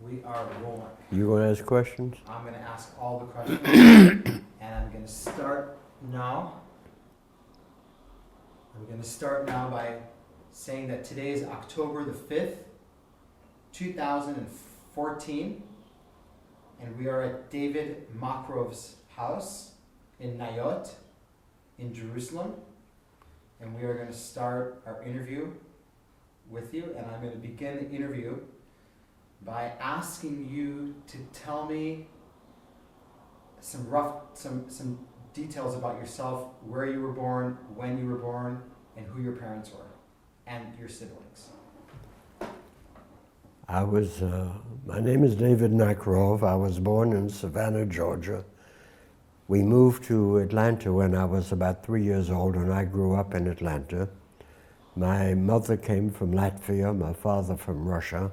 We are rolling. You want to ask questions? I'm going to ask all the questions, and I'm going to start now. I'm going to start now by saying that today is October the 5th, 2014, and we are at David Makarov's house in Nayot, in Jerusalem, and we are going to start our interview with you, and I'm going to begin the interview by asking you to tell me some details about yourself, where you were born, when you were born, and who your parents were, and your siblings. My name is David Macarov. I was born in Savannah, Georgia. We moved to Atlanta when I was about 3 years old, and I grew up in Atlanta. My mother came from Latvia, my father from Russia.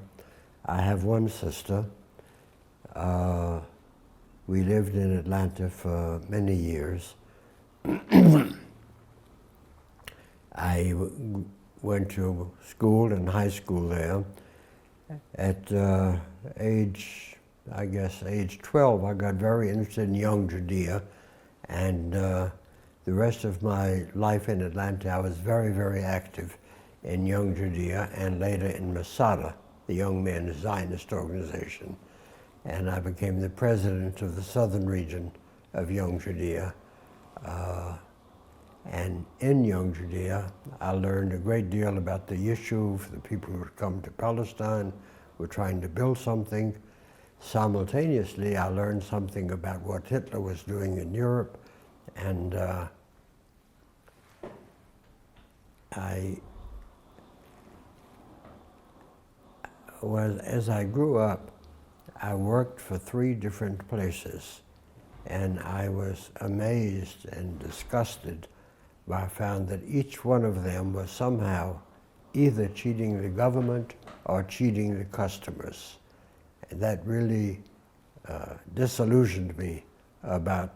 I have one sister. We lived in Atlanta for many years. I went to school and high school there. At age 12, I got very interested in young Judea, and the rest of my life in Atlanta, I was very, very active in Young Judea and later in Masada, the Young Men's Zionist organization. And I became the president of the southern region of Young Judea. And in Young Judea, I learned a great deal about the Yishuv, the people who had come to Palestine, were trying to build something. Simultaneously, I learned something about what Hitler was doing in Europe, and as I grew up, I worked for 3 different places, and I was amazed and disgusted when I found that each one of them was somehow either cheating the government or cheating the customers. And that really disillusioned me about,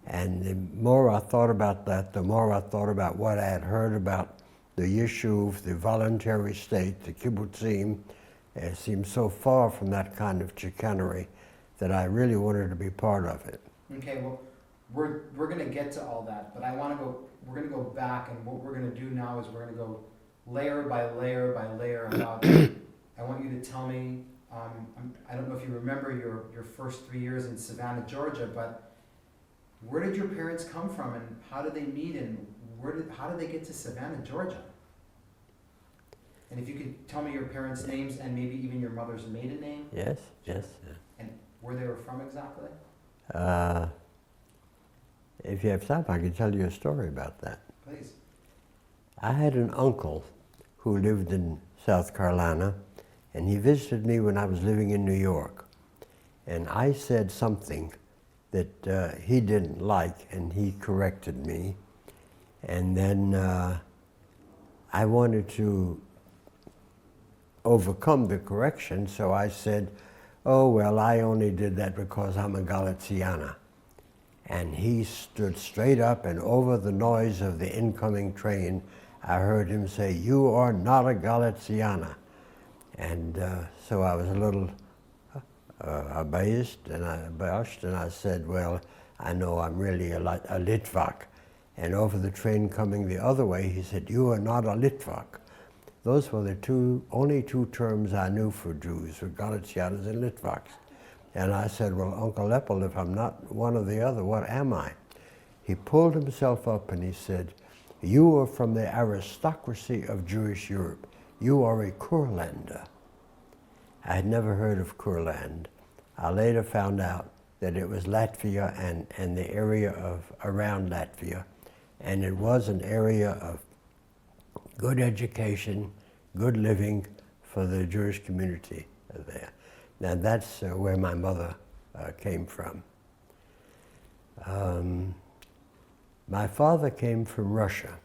and the more I thought about that, the more I thought about what I had heard about the Yishuv, the voluntary state, the kibbutzim. It seemed so far from that kind of chicanery that I really wanted to be part of it. Okay, well, we're going to get to all that, but we're going to go back, and what we're going to do now is we're going to go layer by layer by layer about, I want you to tell me, I don't know if you remember your first 3 years in Savannah, Georgia, but where did your parents come from, and how did they meet, and how did they get to Savannah, Georgia? And if you could tell me your parents' names and maybe even your mother's maiden name. Yes. And where they were from exactly? If you have time, I can tell you a story about that. Please. I had an uncle who lived in South Carolina, and he visited me when I was living in New York. And I said something that he didn't like, and he corrected me. And then I wanted to overcome the correction, so I said, oh, well, I only did that because I'm a Galiciana. And he stood straight up, and over the noise of the incoming train, I heard him say, you are not a Galiciana. And so I was a little abashed, and I said, well, I know I'm really a Litvak. And over the train coming the other way, he said, you are not a Litvak. Those were the only two terms I knew for Jews, were Galicianas and Litvaks. And I said, well, Uncle Lepel, if I'm not one or the other, what am I? He pulled himself up and he said, you are from the aristocracy of Jewish Europe. You are a Kurlander. I had never heard of Kurland. I later found out that it was Latvia and the area around Latvia. And it was an area of good education, good living for the Jewish community there. Now that's where my mother came from. My father came from Russia.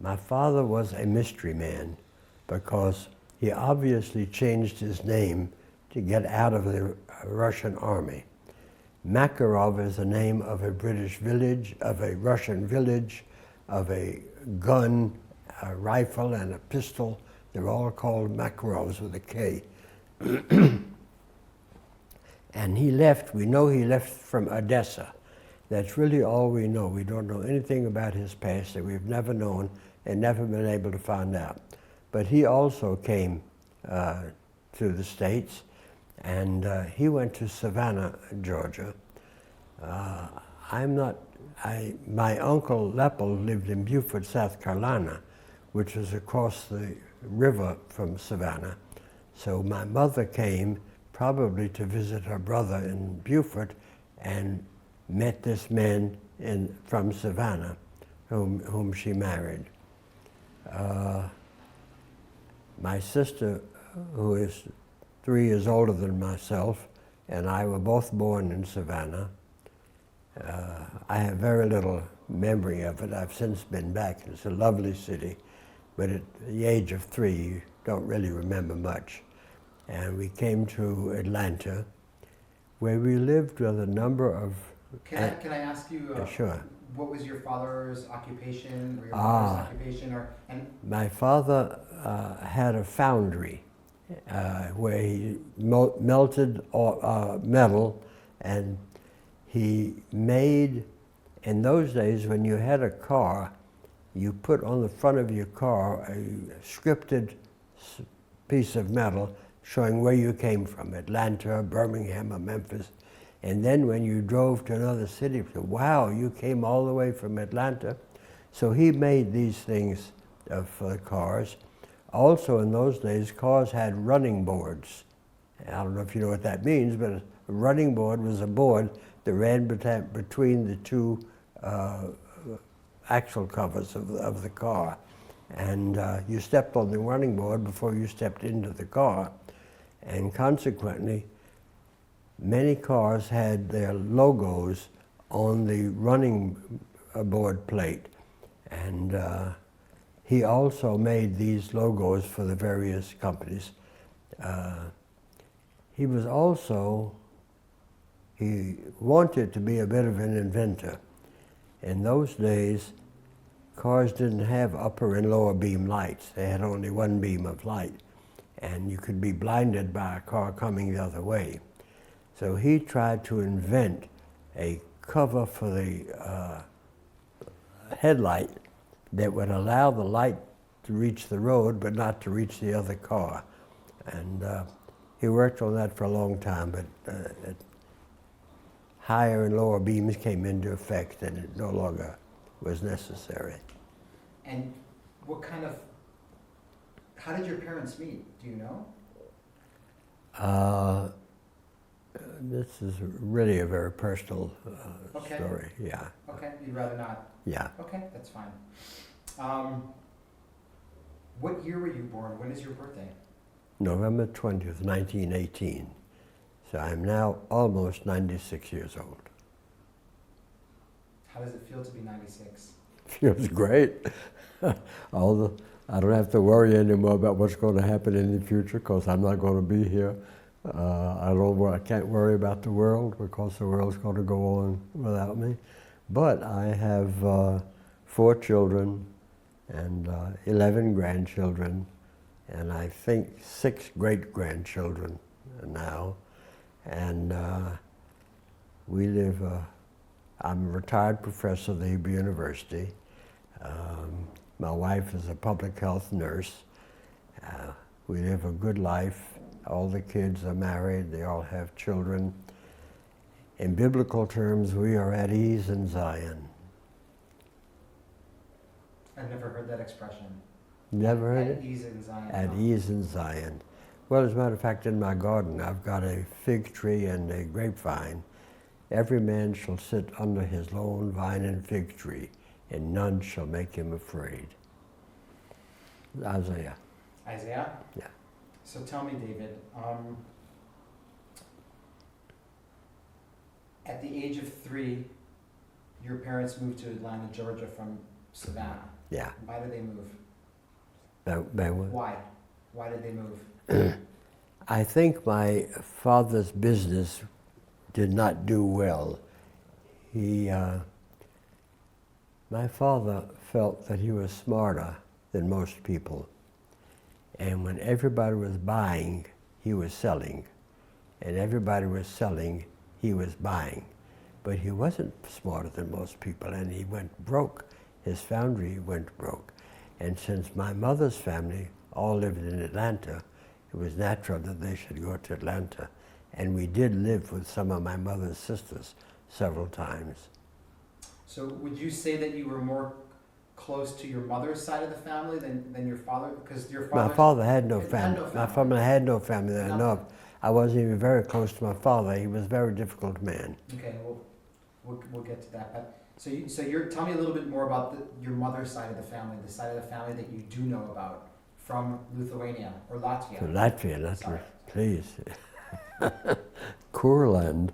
My father was a mystery man because he obviously changed his name to get out of the Russian army. Macarov is the name of a British village, of a Russian village, of a gun, a rifle, and a pistol. They're all called Makarovs with a K. And he left, we know he left from Odessa. That's really all we know. We don't know anything about his past that we've never known and never been able to find out. But he also came to the States, and he went to Savannah, Georgia. My uncle Leppel lived in Beaufort, South Carolina, which was across the river from Savannah. So my mother came probably to visit her brother in Beaufort and met this man from Savannah, whom she married. My sister, who is 3 years older than myself, and I were both born in Savannah. I have very little memory of it. I've since been back. It's a lovely city, but at the age of 3, you don't really remember much. And we came to Atlanta, where we lived with a number of... Can I ask you, sure. What was your father's occupation, or your mother's occupation? My father had a foundry where he melted metal, and he made, in those days when you had a car, you put on the front of your car a scripted piece of metal showing where you came from, Atlanta, Birmingham, or Memphis. And then when you drove to another city, you said, wow, you came all the way from Atlanta. So he made these things for cars. Also in those days, cars had running boards. I don't know if you know what that means, but a running board was a board that ran between the two axle covers of the car. And you stepped on the running board before you stepped into the car. And consequently, many cars had their logos on the running board plate. And he also made these logos for the various companies. He wanted to be a bit of an inventor. In those days, cars didn't have upper and lower beam lights. They had only one beam of light. And you could be blinded by a car coming the other way. So he tried to invent a cover for the headlight that would allow the light to reach the road but not to reach the other car. And he worked on that for a long time, but higher and lower beams came into effect and it no longer was necessary. And how did your parents meet? Do you know? This is really a very personal story, yeah. Okay, you'd rather not? Yeah. Okay, that's fine. What year were you born? When is your birthday? November 20th, 1918. So I'm now almost 96 years old. How does it feel to be 96? Feels great. I don't have to worry anymore about what's going to happen in the future because I'm not going to be here. I can't worry about the world because the world's going to go on without me. But I have 4 children and 11 grandchildren, and I think 6 great-grandchildren now. And we live, I'm a retired professor at the Hebrew University. My wife is a public health nurse. We live a good life. All the kids are married, they all have children. In biblical terms, we are at ease in Zion. I've never heard that expression. Never heard it? At ease in Zion. At ease in Zion. Well, as a matter of fact, in my garden, I've got a fig tree and a grapevine. Every man shall sit under his lone vine and fig tree, and none shall make him afraid. Isaiah. Isaiah? Yeah. So tell me, David, at the age of 3, your parents moved to Atlanta, Georgia from Savannah. Yeah. Why did they move? Why? Why did they move? I think my father's business did not do well. My father felt that he was smarter than most people. And when everybody was buying, he was selling. And everybody was selling, he was buying. But he wasn't smarter than most people, and he went broke. His foundry went broke. And since my mother's family all lived in Atlanta, it was natural that they should go to Atlanta. And we did live with some of my mother's sisters several times. So would you say that you were more close to your mother's side of the family than your father? Because your father... My father had no family. no My family had no family that I know of. I wasn't even very close to my father. He was a very difficult man. Okay, we'll get to that. But tell me a little bit more about your mother's side of the family, the side of the family that you do know about from Lithuania or Latvia. So Latvia, Latvia, please. Kurland.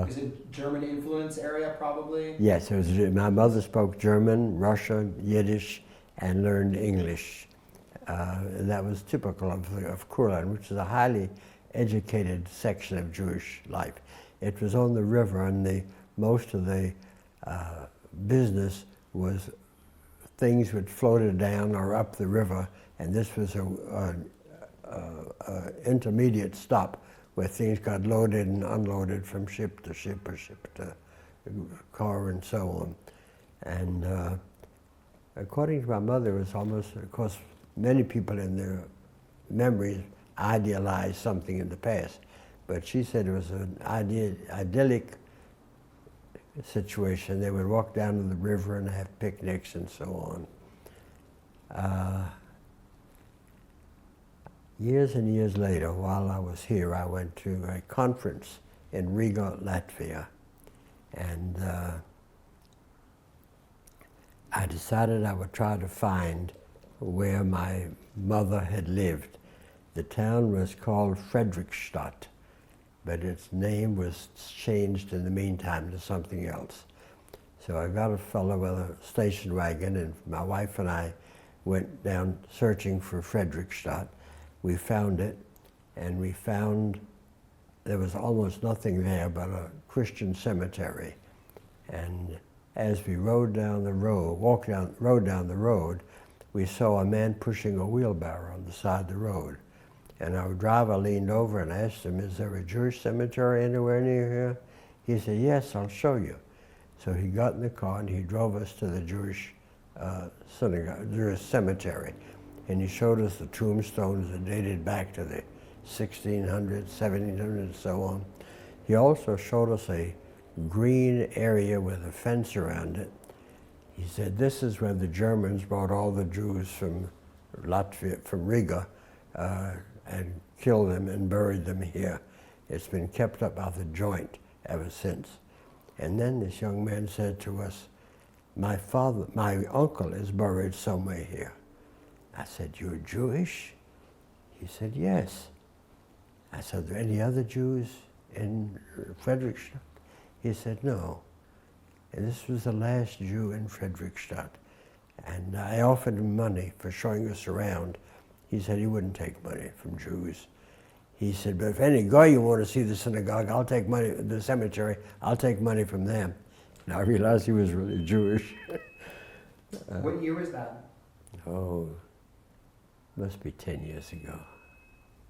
Is it German influence area probably? Yes, it was. My mother spoke German, Russian, Yiddish, and learned English. That was typical of Kurland, which is a highly educated section of Jewish life. It was on the river, and most of the business was things which floated down or up the river, and this was a intermediate stop where things got loaded and unloaded from ship to ship or ship to car and so on. And according to my mother, it was almost, of course, many people in their memories idealized something in the past, but she said it was an idyllic situation. They would walk down to the river and have picnics and so on. Years and years later, while I was here, I went to a conference in Riga, Latvia, and I decided I would try to find where my mother had lived. The town was called Fredrikstad, but its name was changed in the meantime to something else. So I got a fellow with a station wagon, and my wife and I went down searching for Fredrikstad. We found it, and we found there was almost nothing there but a Christian cemetery. And as we rode down the road, rode down the road, we saw a man pushing a wheelbarrow on the side of the road. And our driver leaned over and asked him, "Is there a Jewish cemetery anywhere near here?" He said, "Yes, I'll show you." So he got in the car and he drove us to the Jewish synagogue, Jewish cemetery. And he showed us the tombstones that dated back to the 1600s, 1700s, and so on. He also showed us a green area with a fence around it. He said, "This is where the Germans brought all the Jews from Latvia, from Riga, and killed them and buried them here. It's been kept up by the joint ever since." And then this young man said to us, my uncle is buried somewhere here." I said, "You're Jewish?" He said, "Yes." I said, "Are there any other Jews in Fredrikstad?" He said, "No." And this was the last Jew in Fredrikstad. And I offered him money for showing us around. He said he wouldn't take money from Jews. He said, "But if any guy you want to see the synagogue, I'll take money, the cemetery, I'll take money from them." And I realized he was really Jewish. What year was that? Oh, must be 10 years ago.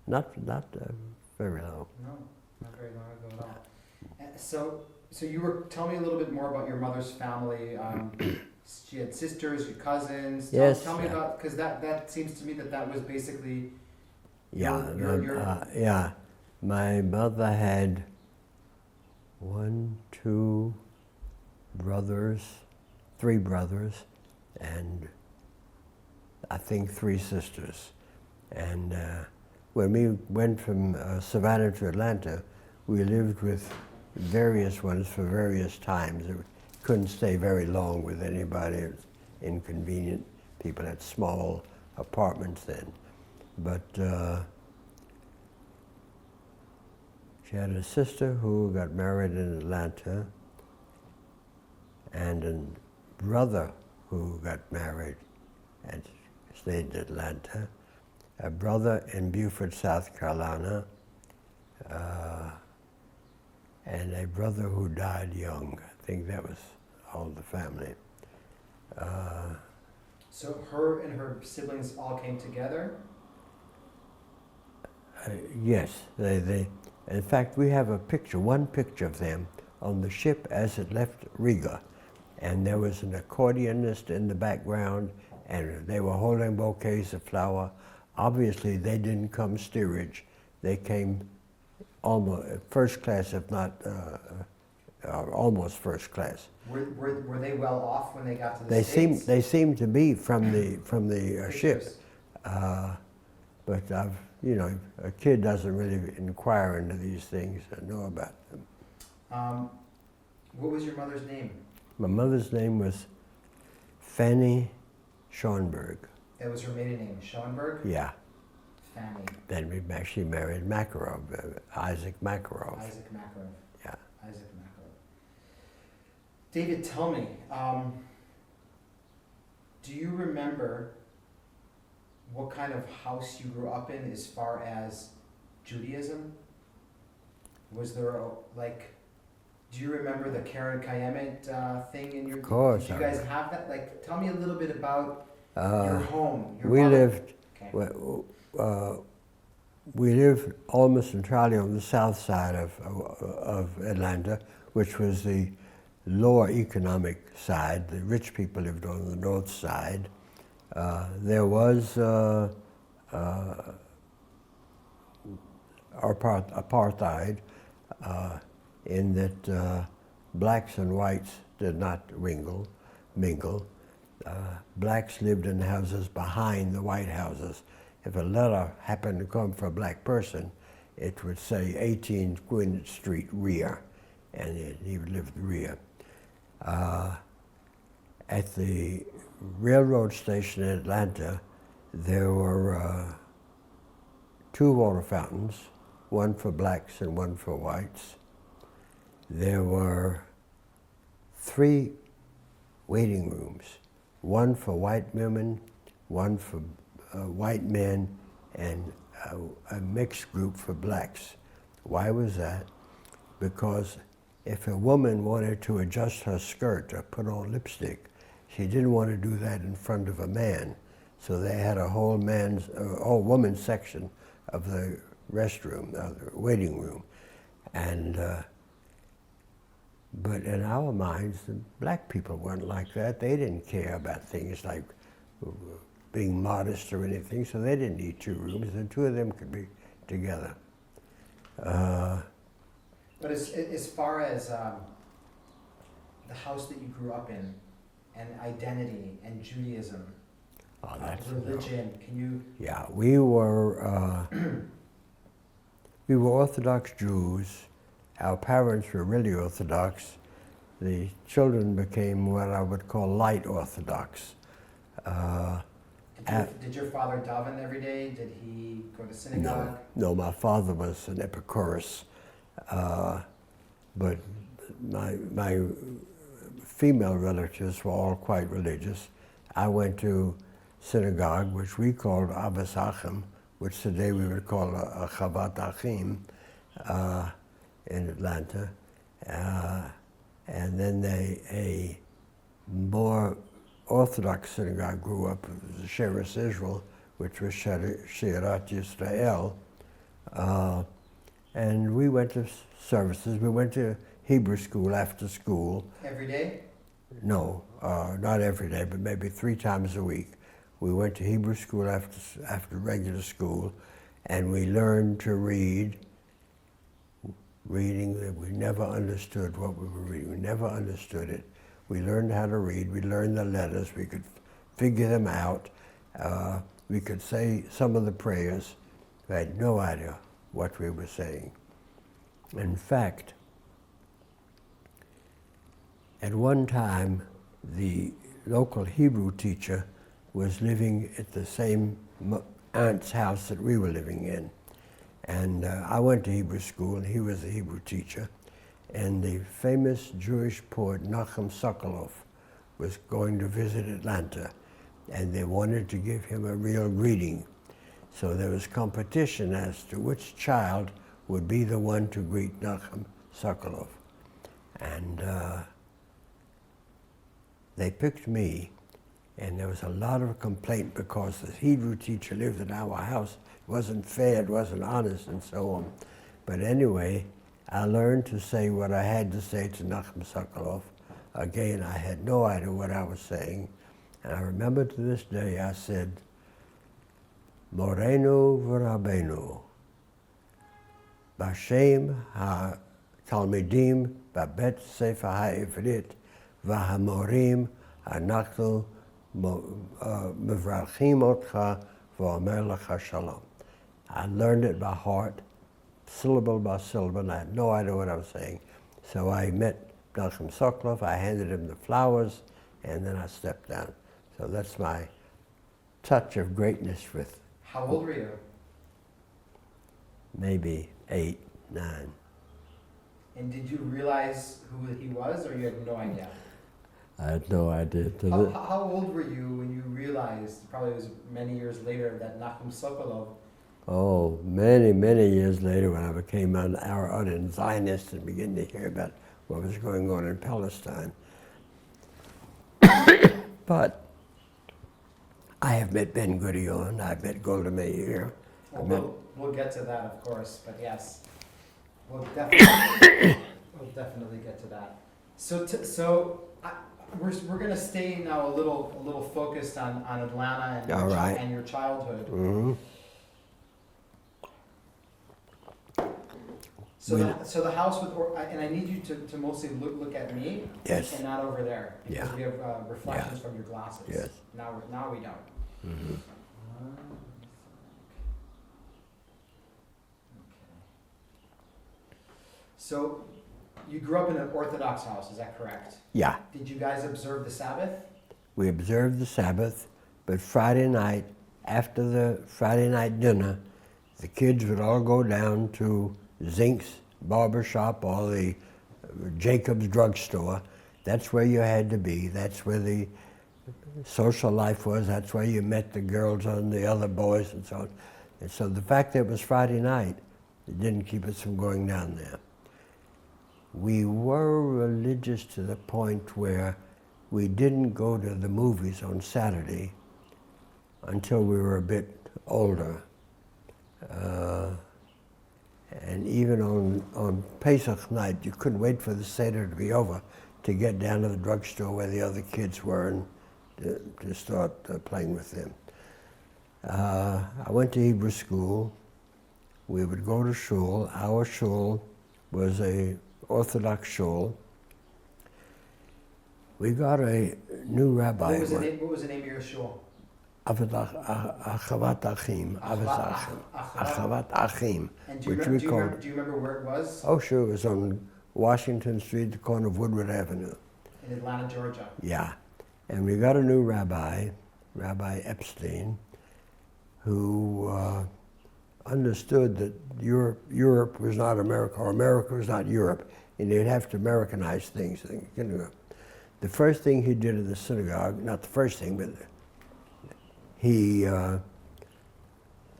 Not very long. No, not very long ago at all. So you were, tell me a little bit more about your mother's family. She had sisters, your cousins. Yes. Tell me about, because that seems to me that was basically Yeah, your yeah. My mother had 3 brothers, and I think 3 sisters. And when we went from Savannah to Atlanta, we lived with various ones for various times. We couldn't stay very long with anybody. It was inconvenient. People had small apartments then. But she had a sister who got married in Atlanta, and a brother who got married and stayed in Atlanta, a brother in Beaufort, South Carolina, and a brother who died young. I think that was all the family. So her and her siblings all came together? Yes, in fact, we have a picture, one picture of them on the ship as it left Riga. And there was an accordionist in the background, and they were holding bouquets of flower. Obviously, they didn't come steerage. They came almost first class, if not almost first class. Were they well off when they got to the They States? they seemed to be from the ship. But you know, a kid doesn't really inquire into these things and know about them. What was your mother's name? My mother's name was Fanny Schoenberg. That was her maiden name, Schoenberg? Yeah. Fanny. Then we actually married Macarov, Isaac Macarov. Isaac Macarov. Yeah. Isaac Macarov. David, tell me, do you remember what kind of house you grew up in as far as Judaism? Was there do you remember the Karen Kayemet thing in your? Of course. Did you guys have that? Like, tell me a little bit about your home. We lived. Okay. We lived almost entirely on the south side of Atlanta, which was the lower economic side. The rich people lived on the north side. There was apartheid in that blacks and whites did not mingle. Blacks lived in houses behind the white houses. If a letter happened to come for a black person, it would say 18 Gwynedd Street, rear, and he would live the rear. At the railroad station in Atlanta, there were 2 water fountains, one for blacks and one for whites. There were 3 waiting rooms, one for white women, one for white men, and a mixed group for blacks. Why was that? Because if a woman wanted to adjust her skirt or put on lipstick, she didn't want to do that in front of a man. So they had a whole woman's section of the restroom, the waiting room. And but in our minds, the black people weren't like that. They didn't care about things like being modest or anything, so they didn't need 2 rooms. The 2 of them could be together. But as far as the house that you grew up in, and identity and Judaism, religion, can you? Yeah, we were Orthodox Jews. Our parents were really Orthodox. The children became what I would call light Orthodox. Did your father daven every day? Did he go to synagogue? No, my father was an Epicurus. But my female relatives were all quite religious. I went to synagogue, which we called Abbas Achim, which today we would call a Chavat Achim in Atlanta. And then a more Orthodox synagogue grew up, it was Sheretz Israel, which was Sherat Yisrael. And we went to services. We went to Hebrew school after school. Every day? No, not every day, but maybe 3 times a week. We went to Hebrew school after regular school, and we learned to read. Reading that we never understood what we were reading. We never understood it. We learned how to read. We learned the letters. We could figure them out. We could say some of the prayers. We had no idea what we were saying. In fact, at one time, the local Hebrew teacher was living at the same aunt's house that we were living in. And I went to Hebrew school, and he was a Hebrew teacher. And the famous Jewish poet Nachum Sokolov was going to visit Atlanta, and they wanted to give him a real greeting. So there was competition as to which child would be the one to greet Nachum Sokolov. And they picked me, And there was a lot of complaint because the Hebrew teacher lived in our house. It wasn't fair, it wasn't honest, and so on. But anyway, I learned to say what I had to say to Nachum Sokolov. Again, I had no idea what I was saying. And I remember to this day I said, Moreinu v'Rabbeinu, B'Shem ha-Talmidim b'Bet Sefer ha'Ivrit v'Hamorim אנחנו מברכים אותך ואומר לך שלום. I learned it by heart, syllable by syllable, and I had no idea what I was saying. So I met Nachum Sokolov, I handed him the flowers, and then I stepped down. So that's my touch of greatness with... How old were you? Maybe 8, 9. And did you realize who he was, or you had no idea? I had no idea. How old were you when you realized, probably it was many years later, that Nachum Sokolov... Oh, many, many years later when I became an ardent Zionist and began to hear about what was going on in Palestine. But I have met Ben Gurion, I've met Golda Meir. We'll get to that, of course, but yes, we'll definitely get to that. We're going to stay now a little focused on Atlanta and your childhood. Mm-hmm. So the house with, and I need you to mostly look at me. Yes. And not over there, because Yeah. we have reflections Yeah. from your glasses. Yes. Now we don't. Mm-hmm. So you grew up in an Orthodox house, is that correct? Yeah. Did you guys observe the Sabbath? We observed the Sabbath, but Friday night, after the Friday night dinner, the kids would all go down to Zink's barber shop or the Jacob's drugstore. That's where you had to be. That's where the social life was. That's where you met the girls and the other boys and so on. And so the fact that it was Friday night, it didn't keep us from going down there. We were religious to the point where we didn't go to the movies on Saturday until we were a bit older. And even on Pesach night, you couldn't wait for the Seder to be over to get down to the drugstore where the other kids were and to start playing with them. I went to Hebrew school. We would go to shul. Our shul was a Orthodox shul. We got a new rabbi. What was the name of your shul? Achavat Achim. Achavat Achim. And which we called. Do you remember where it was? Oh, sure. It was on Washington Street, the corner of Woodward Avenue. In Atlanta, Georgia. Yeah. And we got a new rabbi, Rabbi Epstein, who understood that Europe was not America, or America was not Europe, and they'd have to Americanize things. The first thing he did in the synagogue, not the first thing, but he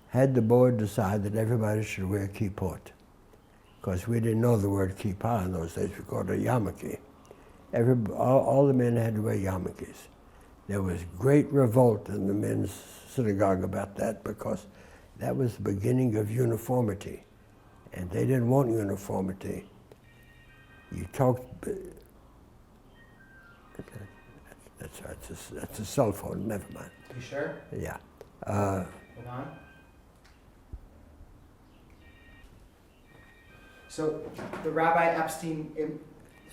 had the board decide that everybody should wear kippot, because we didn't know the word kippah in those days. We called it yarmulke. All the men had to wear yarmulkes. There was great revolt in the men's synagogue about that, because that was the beginning of uniformity, and they didn't want uniformity. You talked. That's a cell phone. Never mind. You sure? Yeah. Hold on. So the Rabbi Epstein.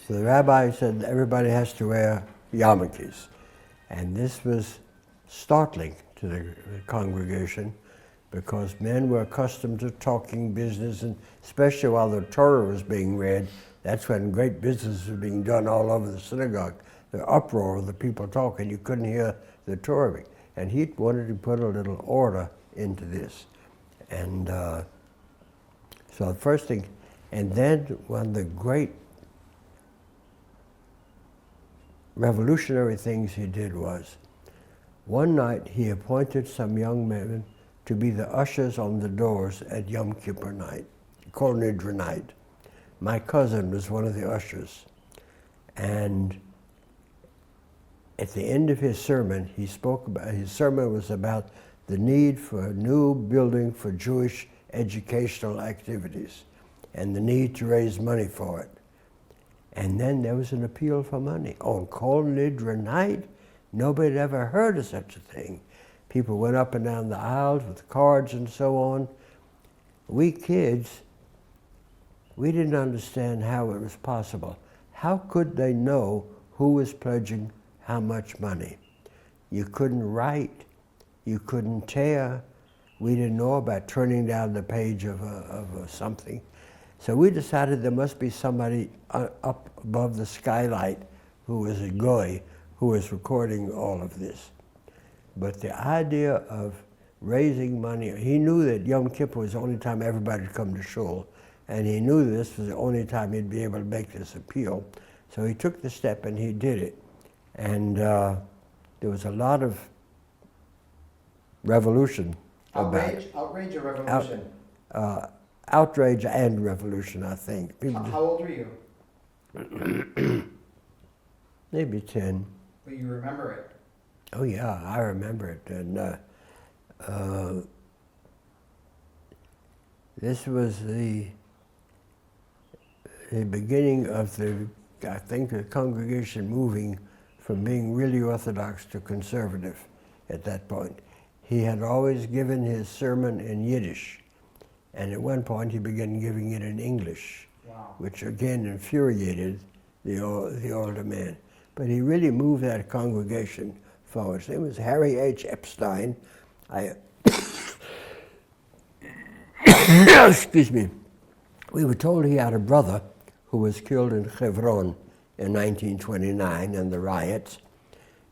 So the rabbi said everybody has to wear yarmulkes, and this was startling to the congregation, because men were accustomed to talking business, and especially while the Torah was being read, that's when great business was being done all over the synagogue. The uproar of the people talking, you couldn't hear the Torah. And he wanted to put a little order into this. And so the first thing, and then one of the great revolutionary things he did was, one night he appointed some young men to be the ushers on the doors at Yom Kippur night, Kol Nidra night. My cousin was one of the ushers. And at the end of his sermon, his sermon was about the need for a new building for Jewish educational activities and the need to raise money for it. And then there was an appeal for money. On Kol Nidre night, nobody had ever heard of such a thing. People went up and down the aisles with cards and so on. We kids, we didn't understand how it was possible. How could they know who was pledging how much money? You couldn't write, you couldn't tear. We didn't know about turning down the page of something. So we decided there must be somebody up above the skylight who was a goy, who was recording all of this. But the idea of raising money, he knew that Yom Kippur was the only time everybody would come to shul, and he knew this was the only time he'd be able to make this appeal. So he took the step and he did it. And there was a lot of revolution about it. Outrage or revolution? Outrage and revolution, I think. How old were you? Maybe 10. But you remember it? Oh yeah, I remember it. And this was the beginning of I think the congregation moving from being really Orthodox to conservative at that point. He had always given his sermon in Yiddish, and at one point he began giving it in English, wow, which again infuriated the older man. But he really moved that congregation forward. His name was Harry H. Epstein. Excuse me. We were told he had a brother who was killed in Hebron in 1929 in the riots,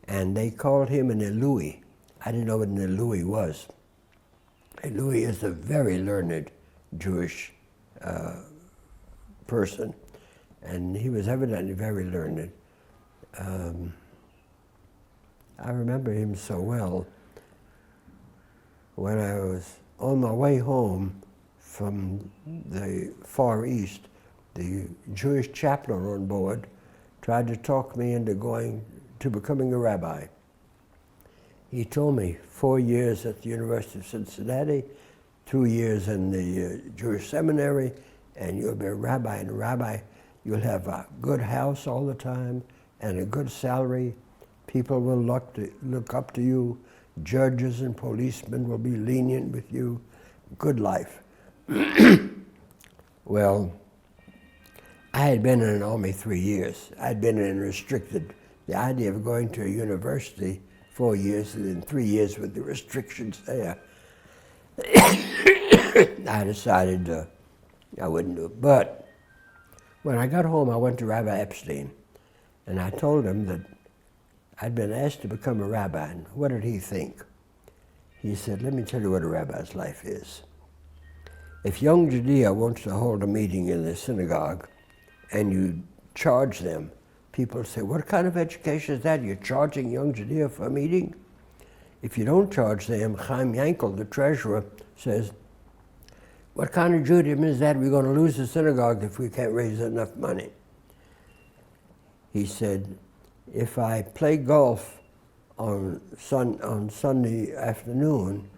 and they called him an Elui. I didn't know what an Elui was. Elui is a very learned Jewish person, and he was evidently very learned. I remember him so well. When I was on my way home from the Far East, the Jewish chaplain on board tried to talk me into becoming a rabbi. He told me 4 years at the University of Cincinnati, 2 years in the Jewish seminary, and you'll be a rabbi. And a rabbi, you'll have a good house all the time and a good salary. People will look up to you. Judges and policemen will be lenient with you. Good life. Well, I had been in an army 3 years. I'd been in restricted. The idea of going to a university 4 years and then 3 years with the restrictions there, I decided I wouldn't do it. But when I got home, I went to Rabbi Epstein, and I told him that I'd been asked to become a rabbi, and what did he think? He said, let me tell you what a rabbi's life is. If young Judea wants to hold a meeting in the synagogue and you charge them, people say, what kind of education is that? You're charging young Judea for a meeting? If you don't charge them, Chaim Yankel, the treasurer, says, what kind of Judaism is that? We're going to lose the synagogue if we can't raise enough money. He said, if I play golf on Sunday afternoon,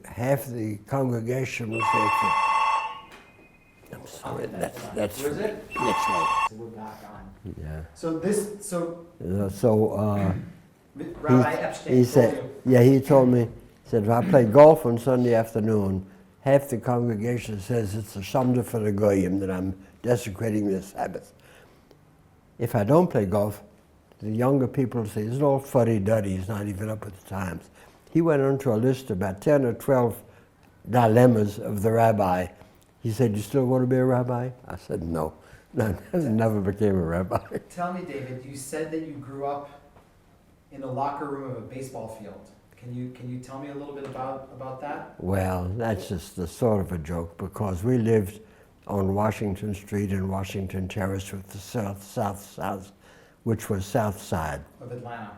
half the congregation will say, I'm sorry, that's Where is it? next one. So we're back on. Yeah. So Rabbi Epstein He told said, you. yeah, he told me, said, if I play golf on Sunday afternoon, half the congregation says it's a shomda for the goyim, that I'm desecrating the Sabbath. If I don't play golf, the younger people say, it's all fuddy-duddy, he's not even up with the times. He went on to a list of about 10 or 12 dilemmas of the rabbi. He said, you still want to be a rabbi? I said, no. I never became a rabbi. Tell me, David, you said that you grew up in the locker room of a baseball field. Can you tell me a little bit about that? Well, that's just the sort of a joke, because we lived on Washington Street and Washington Terrace with the south, which was south side Of Atlanta.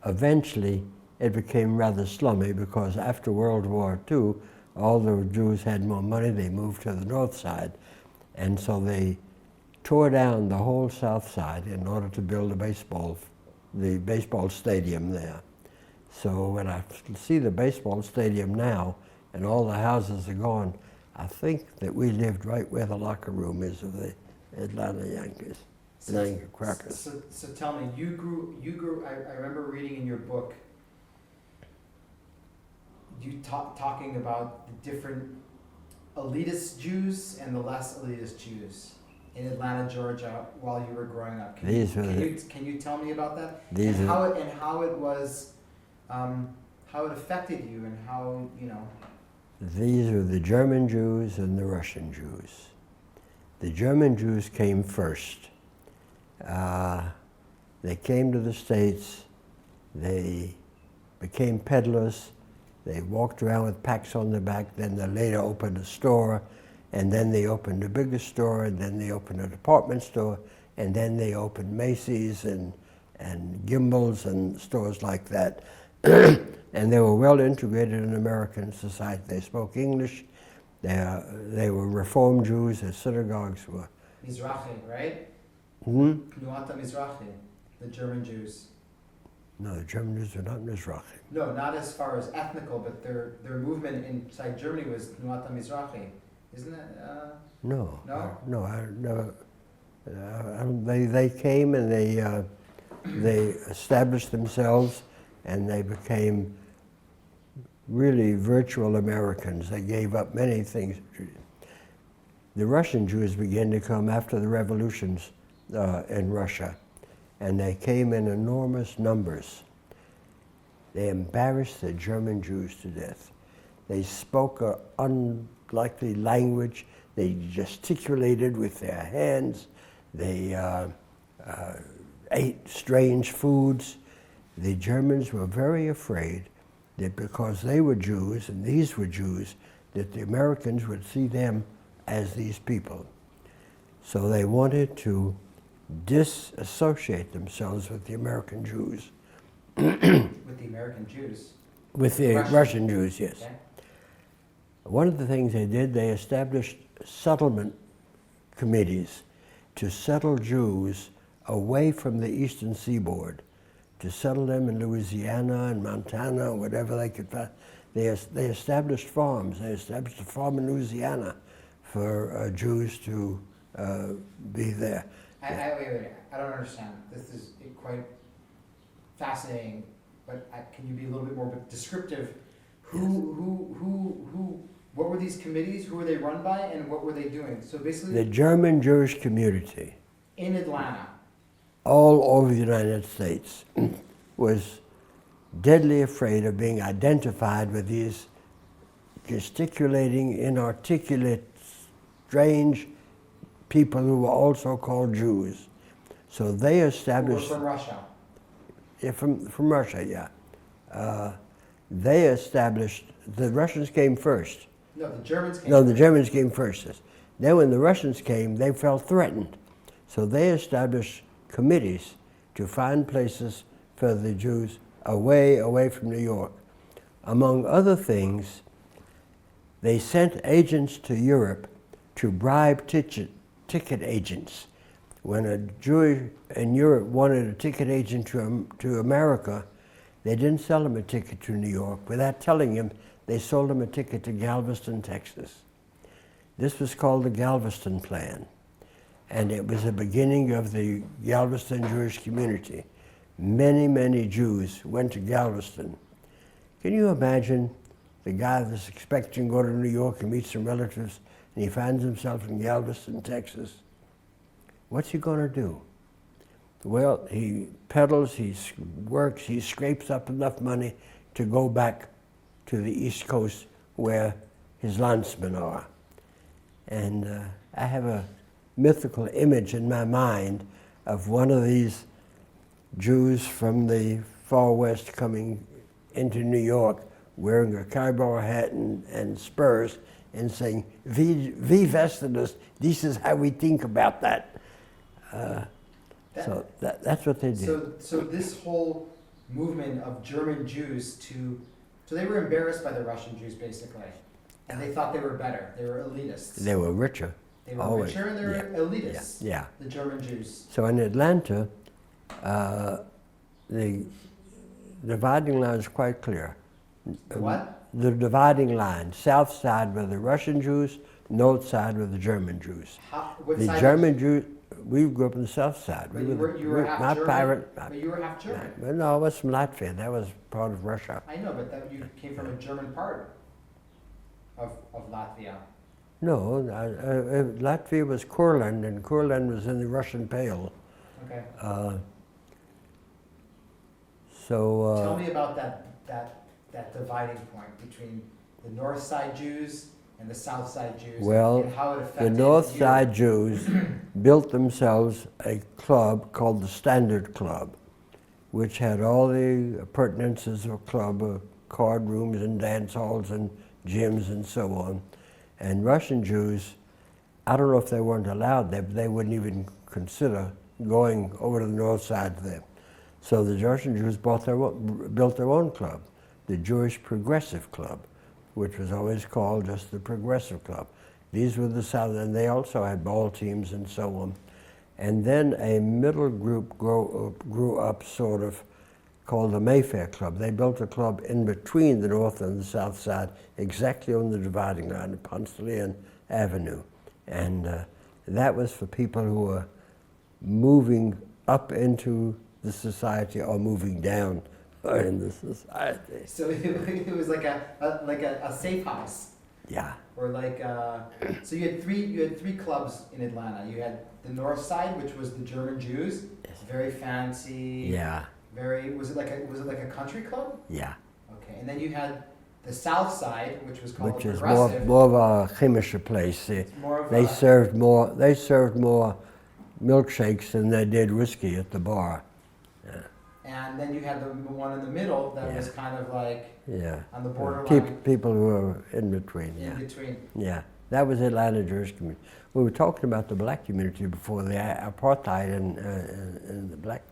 Eventually, it became rather slummy, because after World War II, all the Jews had more money. They moved to the north side, and so they tore down the whole south side in order to build the baseball stadium there. So when I see the baseball stadium now and all the houses are gone, I think that we lived right where the locker room is of the Atlanta Yankees, Atlanta Crackers. So tell me, you grew. I remember reading in your book, you talking about the different elitist Jews and the less elitist Jews in Atlanta, Georgia, while you were growing up. Can you tell me about that? How it was, how it affected you, and how, you know. These are the German Jews and the Russian Jews. The German Jews came first. They came to the States, they became peddlers, they walked around with packs on their back, then they later opened a store, and then they opened a bigger store, and then they opened a department store, and then they opened Macy's and Gimbel's and stores like that. And they were well integrated in American society. They spoke English. They were Reform Jews. Their synagogues were Mizrahi, right? Nuata Mizrahi, the German Jews. No, the German Jews were not Mizrahi. No, not as far as ethnical, but their movement inside Germany was Nuata Mizrahi, isn't it? No. No. I never. They came and they established themselves, and they became really virtual Americans. They gave up many things. The Russian Jews began to come after the revolutions in Russia, and they came in enormous numbers. They embarrassed the German Jews to death. They spoke an unlikely language. They gesticulated with their hands. They ate strange foods. The Germans were very afraid that because they were Jews and these were Jews, that the Americans would see them as these people. So they wanted to disassociate themselves with the American Jews. With the American Jews? With the Russian Jews, yes. Okay. One of the things they did, they established settlement committees to settle Jews away from the eastern seaboard, to settle them in Louisiana and Montana, whatever they could find. They established farms. They established a farm in Louisiana for Jews to be there. Wait. I don't understand. This is quite fascinating, but can you be a little bit more descriptive? What were these committees? Who were they run by, and what were they doing? So basically, the German Jewish community in Atlanta, all over the United States, was deadly afraid of being identified with these gesticulating, inarticulate, strange people who were also called Jews. So they established... Who were from Russia? Yeah, from Russia, yeah. They established... The Russians came first. No, the Germans came No, the Germans came first. Then when the Russians came, they felt threatened. So they established committees to find places for the Jews away from New York. Among other things, they sent agents to Europe to bribe ticket agents. When a Jew in Europe wanted a ticket agent to America, they didn't sell him a ticket to New York. Without telling him, they sold him a ticket to Galveston, Texas. This was called the Galveston Plan, and it was the beginning of the Galveston Jewish community. Many, many Jews went to Galveston. Can you imagine the guy that's expecting to go to New York and meet some relatives, and he finds himself in Galveston, Texas? What's he going to do? Well, he peddles, he works, he scrapes up enough money to go back to the East Coast where his landsmen are. And I have a mythical image in my mind of one of these Jews from the far west coming into New York wearing a cowboy hat and spurs and saying, "Vi Westerners, this is how we think about that." So that's what they did. So this whole movement of German Jews so they were embarrassed by the Russian Jews basically, and they thought they were better. They were elitists. They were richer. They were Always, richer and they were elitists. Yeah. The German Jews. So in Atlanta, the dividing line is quite clear. The what? The dividing line, south side were the Russian Jews, north side were the German Jews. What The side German Jews, we grew up on the south side. But you were half German. But you were half German. Well, no, I was from Latvia. That was part of Russia. I know, but that you came from a German part of Latvia. No, Latvia was Kurland, and Kurland was in the Russian Pale. Okay. Tell me about that dividing point between the north side Jews and the south side Jews, well, and how it affected the north you. side Jews built themselves a club called the Standard Club, which had all the appurtenances of a club, card rooms and dance halls and gyms and so on. And Russian Jews, I don't know if they weren't allowed there, but they wouldn't even consider going over to the north side there. So the Russian Jews built their own club, the Jewish Progressive Club, which was always called just the Progressive Club. These were the South, and they also had ball teams and so on. And then a middle group grew up sort of called the Mayfair Club. They built a club in between the north and the south side, exactly on the dividing line of Ponce de Leon Avenue. And that was for people who were moving up into the society or moving down in the society. So it was like a safe house. Yeah. Or like so you had three clubs in Atlanta. You had the north side, which was the German Jews. Yes. Very fancy. Yeah. Was it like a country club? Yeah. Okay, and then you had the south side, which was called Which the is Progressive. more of a chemische place. They served more milkshakes than they did whiskey at the bar. And then you had the one in the middle that was kind of like on the borderline. People who were in between. In between. Yeah, that was Atlanta Jewish community. We were talking about the black community before, the apartheid and the black.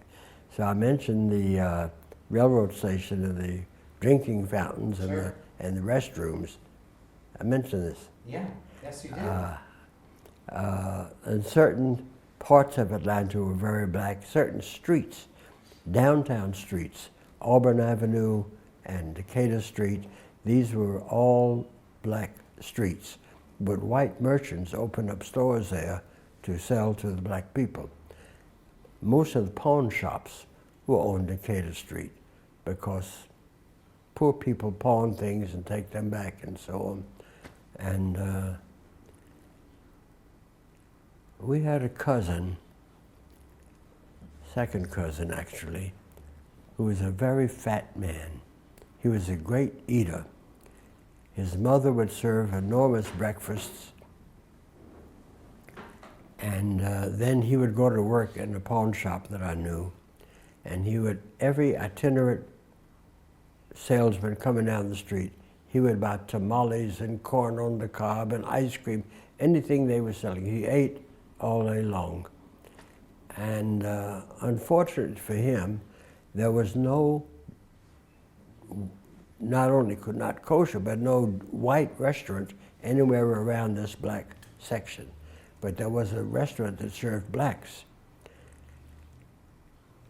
So I mentioned the railroad station and the drinking fountains and the restrooms. I mentioned this. Yeah, yes you did. And certain parts of Atlanta were very black. Certain streets, downtown streets, Auburn Avenue and Decatur Street, these were all black streets. But white merchants opened up stores there to sell to the black people. Most of the pawn shops were on Decatur Street because poor people pawn things and take them back and so on. And we had a cousin, second cousin actually, who was a very fat man. He was a great eater. His mother would serve enormous breakfasts, and then he would go to work in a pawn shop that I knew, and he would, every itinerant salesman coming down the street, he would buy tamales and corn on the cob and ice cream, anything they were selling. He ate all day long. And unfortunately for him, there was no, not only not kosher, but no white restaurant anywhere around this black section. But there was a restaurant that served blacks.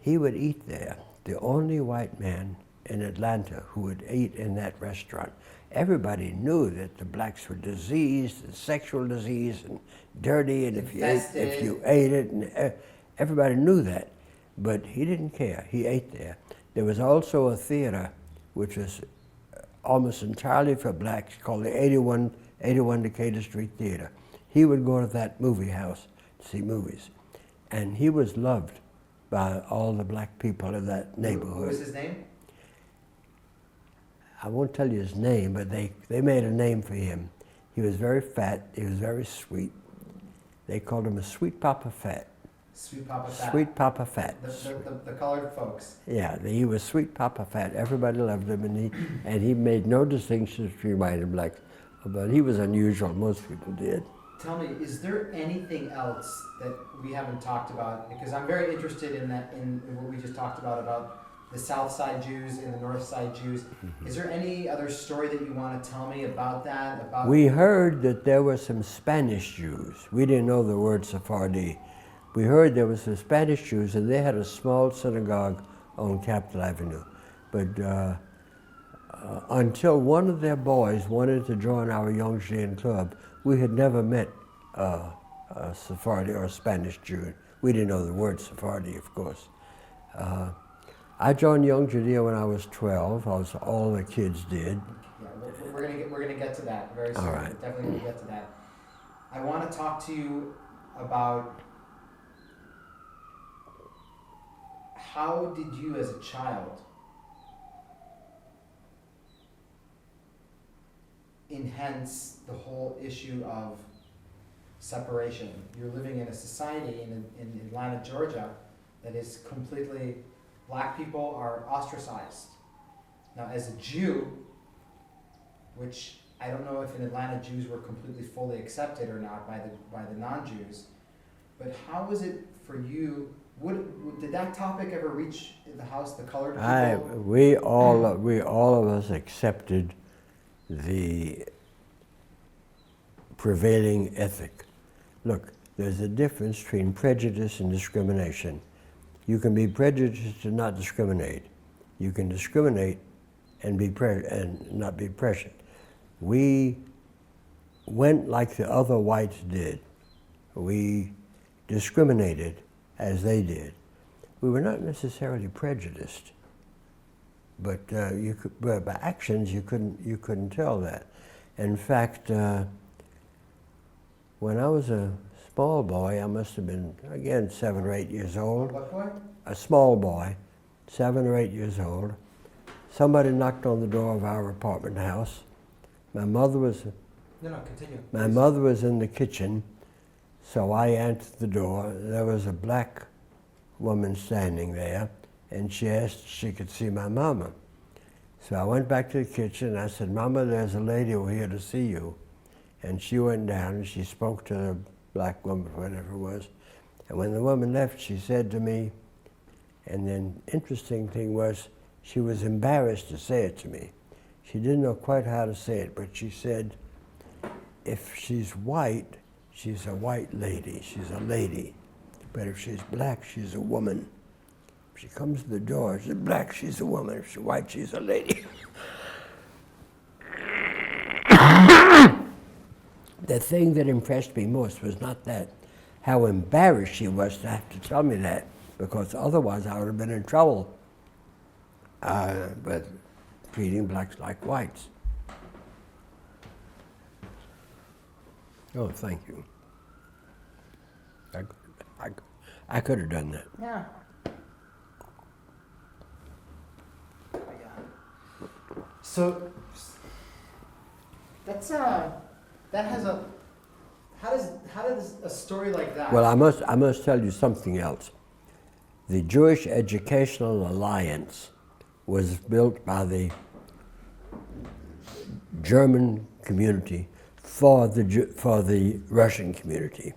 He would eat there, the only white man in Atlanta who would eat in that restaurant. Everybody knew that the blacks were diseased, and sexual disease, and dirty, and if you ate it, and everybody knew that. But he didn't care. He ate there. There was also a theater, which was almost entirely for blacks, called the 81 Decatur Street Theater. He would go to that movie house to see movies, and he was loved by all the black people in that neighborhood. What was his name? I won't tell you his name, but they made a name for him. He was very fat. He was very sweet. They called him a Sweet Papa Fat. Sweet Papa Fat. Sweet Papa Fat. The colored folks. Yeah, he was Sweet Papa Fat. Everybody loved him, and he made no distinctions between white and black. But he was unusual. Most people did. Tell me, is there anything else that we haven't talked about? Because I'm very interested in that, in what we just talked about the South Side Jews and the North Side Jews. Is there any other story that you want to tell me about that? About We heard that there were some Spanish Jews. We didn't know the word Sephardi. We heard there were some Spanish Jews, and they had a small synagogue on Capitol Avenue. But until one of their boys wanted to join our Young Judean Club, we had never met a Sephardi or a Spanish Jew. We didn't know the word Sephardi, of course. I joined Young Judea when I was 12, as all the kids did. Yeah, we're gonna get to that very soon. All right. We're definitely gonna get to that. I want to talk to you about how did you, as a child, enhance the whole issue of separation. You're living in a society in Atlanta, Georgia, that is completely, black people are ostracized. Now, as a Jew, which I don't know if in Atlanta Jews were completely fully accepted or not by the non-Jews, but how was it for you? Did that topic ever reach the house, the colored people? We all of us accepted the prevailing ethic. Look, there's a difference between prejudice and discrimination. You can be prejudiced and not discriminate. You can discriminate and not be prescient. We went like the other whites did. We discriminated as they did. We were not necessarily prejudiced, but by actions you couldn't tell that. In fact, when I was a small boy, I must have been, again, 7 or 8 years old. What boy? A small boy, 7 or 8 years old. Somebody knocked on the door of our apartment house. My mother was Continue. My mother was in the kitchen, so I answered the door. There was a black woman standing there, and she asked if she could see my mama. So I went back to the kitchen, and I said, "Mama, there's a lady over here to see you." And she went down, and she spoke to the black woman, whatever it was. And when the woman left, she said to me, and then interesting thing was, she was embarrassed to say it to me. She didn't know quite how to say it, but she said, "If she's white, she's a white lady, she's a lady. But if she's black, she's a woman. If she comes to the door, if she's black, she's a woman. If she's white, she's a lady." The thing that impressed me most was not that, how embarrassed she was to have to tell me that, because otherwise I would have been in trouble. But treating blacks like whites. Oh, thank you. I could have done that. Yeah. So that's that has a how does a story like that? Well, I must tell you something else. The Jewish Educational Alliance was built by the German community for the Russian community.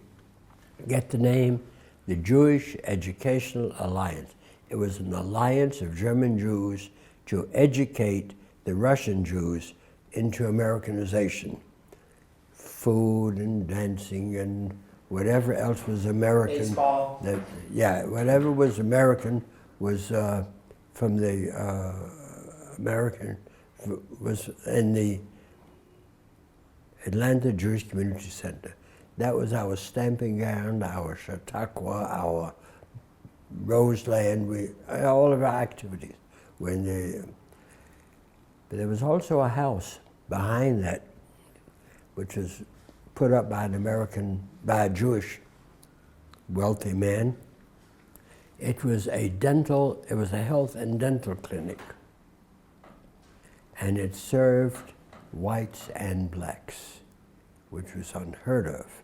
Get the name? The Jewish Educational Alliance. It was an alliance of German Jews to educate the Russian Jews into Americanization. Food and dancing and whatever else was American. Baseball. Whatever was American was from the American, was in the Atlanta Jewish Community Center. That was our stamping ground, our Chautauqua, our Roseland, all of our activities were in the. But there was also a house behind that, which was put up by by a Jewish wealthy man. It was a health and dental clinic. And it served whites and blacks, which was unheard of.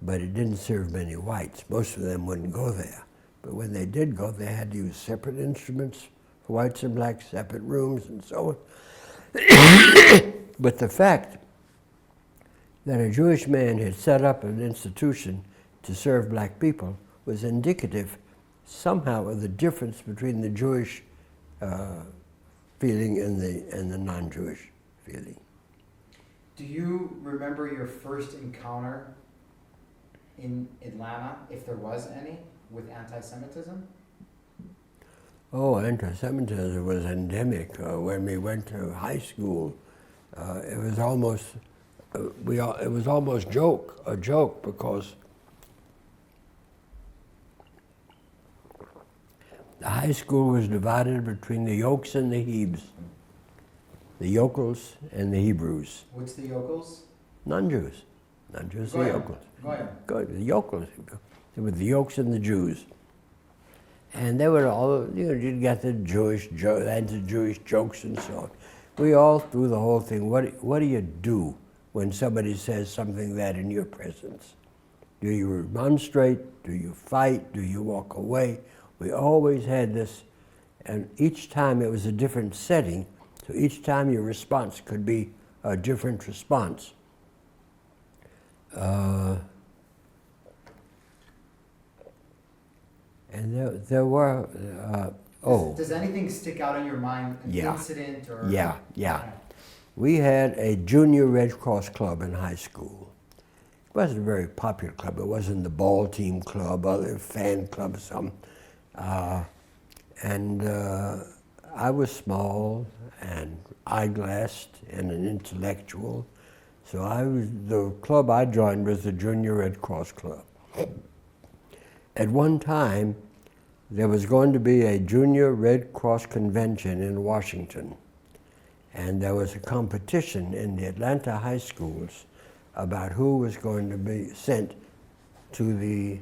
But it didn't serve many whites. Most of them wouldn't go there. But when they did go, they had to use separate instruments for whites and blacks, separate rooms and so on. But the fact that a Jewish man had set up an institution to serve black people was indicative somehow of the difference between the Jewish feeling and the non-Jewish feeling. Do you remember your first encounter in Atlanta, if there was any, with anti-Semitism? Oh, anti-Semitism was endemic when we went to high school. It was almost a joke because the high school was divided between the yokes and the hebes, the yokels and the Hebrews. What's the yokels? Non-Jews. Non-Jews, the Go ahead. yokels. Go ahead. Good, the yokels. They were the yokes and the Jews. And they were all, you'd get the anti-Jewish jokes and so on. We all threw the whole thing. What do you do when somebody says something that in your presence? Do you remonstrate? Do you fight? Do you walk away? We always had this, and each time it was a different setting, so each time your response could be a different response. And there were, Does anything stick out in your mind? An incident or? Yeah. Okay. We had a junior Red Cross club in high school. It wasn't a very popular club. It wasn't the ball team club, other fan club, some. I was small and eyeglassed and an intellectual. So the club I joined was the Junior Red Cross Club. At one time, there was going to be a Junior Red Cross convention in Washington. And there was a competition in the Atlanta high schools about who was going to be sent to the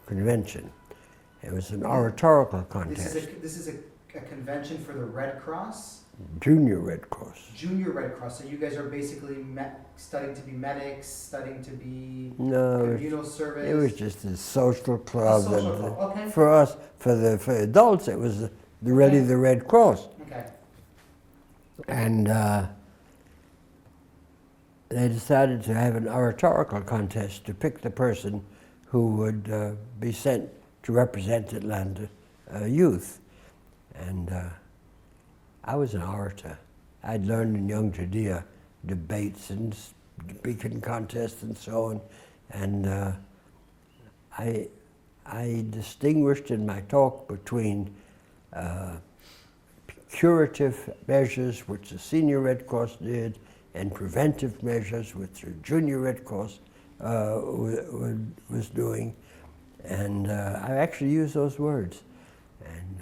convention. It was an oratorical contest. This is a convention for the Red Cross? Junior Red Cross. Junior Red Cross. So you guys are basically studying to be medics, studying to be communal service? It was just a social club. Okay. For us, for adults, it was really the Red Cross. Okay. And they decided to have an oratorical contest to pick the person who would be sent to represent Atlanta youth. And I was an orator. I'd learned in young Judea debates and speaking contests and so on. And I distinguished in my talk between curative measures, which the Senior Red Cross did, and preventive measures, which the Junior Red Cross was doing. And I actually used those words. And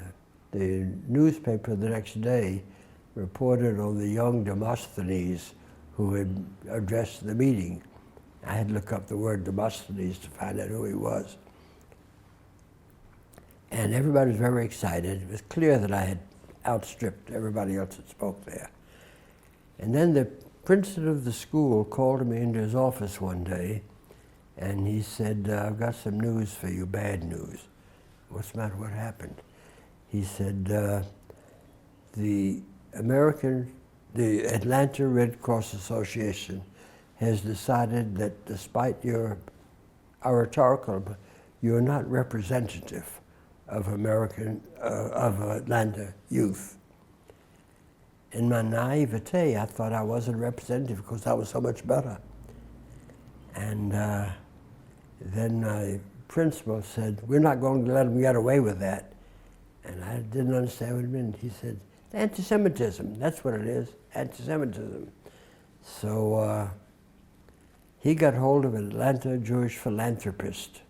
the newspaper the next day reported on the young Demosthenes who had addressed the meeting. I had to look up the word Demosthenes to find out who he was. And everybody was very excited. It was clear that I had outstripped everybody else that spoke there. And then the principal of the school called me into his office one day, and he said, I've got some news for you, bad news. What's the matter? What happened? He said, the Atlanta Red Cross Association has decided that despite your oratorical, you're not representative of Atlanta youth. In my naivete, I thought I wasn't representative because I was so much better. And then my principal said, we're not going to let them get away with that. And I didn't understand what it meant. He said, anti-Semitism, that's what it is, anti-Semitism. So he got hold of an Atlanta Jewish philanthropist.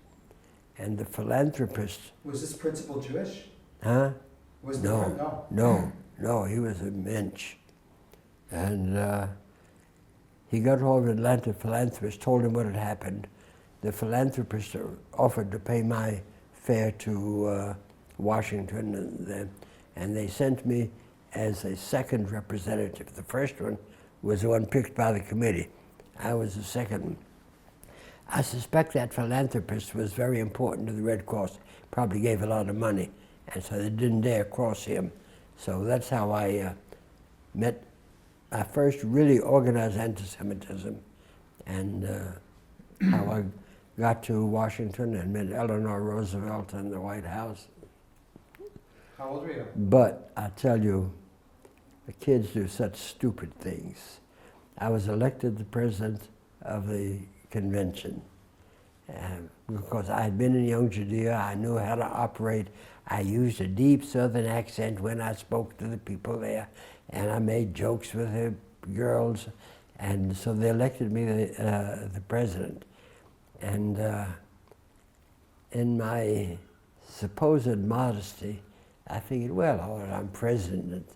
And the philanthropist... Was this principal Jewish? Huh? No, he was a mensch. And he got hold of an Atlanta philanthropist, told him what had happened. The philanthropist offered to pay my fare to Washington, and they sent me as a second representative. The first one was the one picked by the committee. I was the second one. I suspect that philanthropist was very important to the Red Cross, probably gave a lot of money, and so they didn't dare cross him. So that's how I met. I first really organized anti-Semitism, and how I got to Washington and met Eleanor Roosevelt in the White House. How old were you? But I tell you, the kids do such stupid things. I was elected the president of the convention. Because I had been in Young Judea, I knew how to operate. I used a deep Southern accent when I spoke to the people there, and I made jokes with the girls, and so they elected me the president. And in my supposed modesty, I figured, well, all right, I'm president.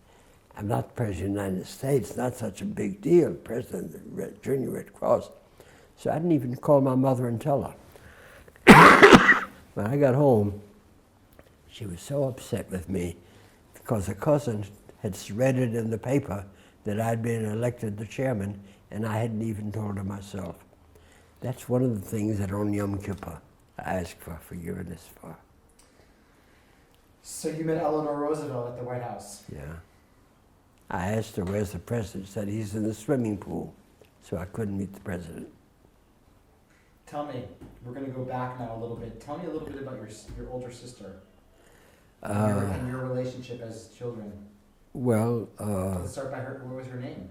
I'm not president of the United States, not such a big deal, president of the Junior Red Cross. So I didn't even call my mother and tell her. When I got home, she was so upset with me because a cousin had read it in the paper that I'd been elected the chairman, and I hadn't even told her myself. That's one of the things that on Yom Kippur I ask for forgiveness for. So you met Eleanor Roosevelt at the White House? Yeah. I asked her, where's the president? She said, he's in the swimming pool, so I couldn't meet the president. Tell me, we're going to go back now a little bit. Tell me a little bit about your older sister and your relationship as children. Well, Let's start by her. What was her name?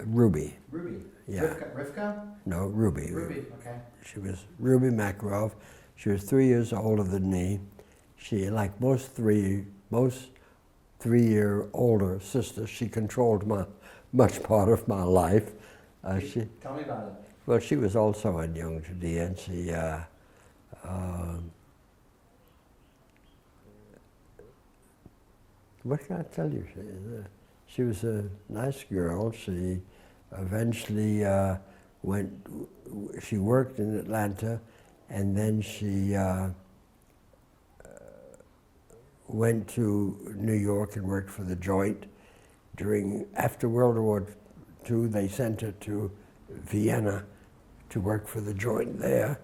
Ruby. Ruby. Yeah. Rivka? No, Ruby. Ruby, okay. She was Ruby Macarov. She was 3 years older than me. She, like most three-year older sisters, she controlled much part of my life. Tell me about it. Well, she was also in Young Judea, and she what can I tell you? She was a nice girl. She eventually she worked in Atlanta, and then she went to New York and worked for the Joint. After World War II, they sent her to Vienna to work for the Joint there.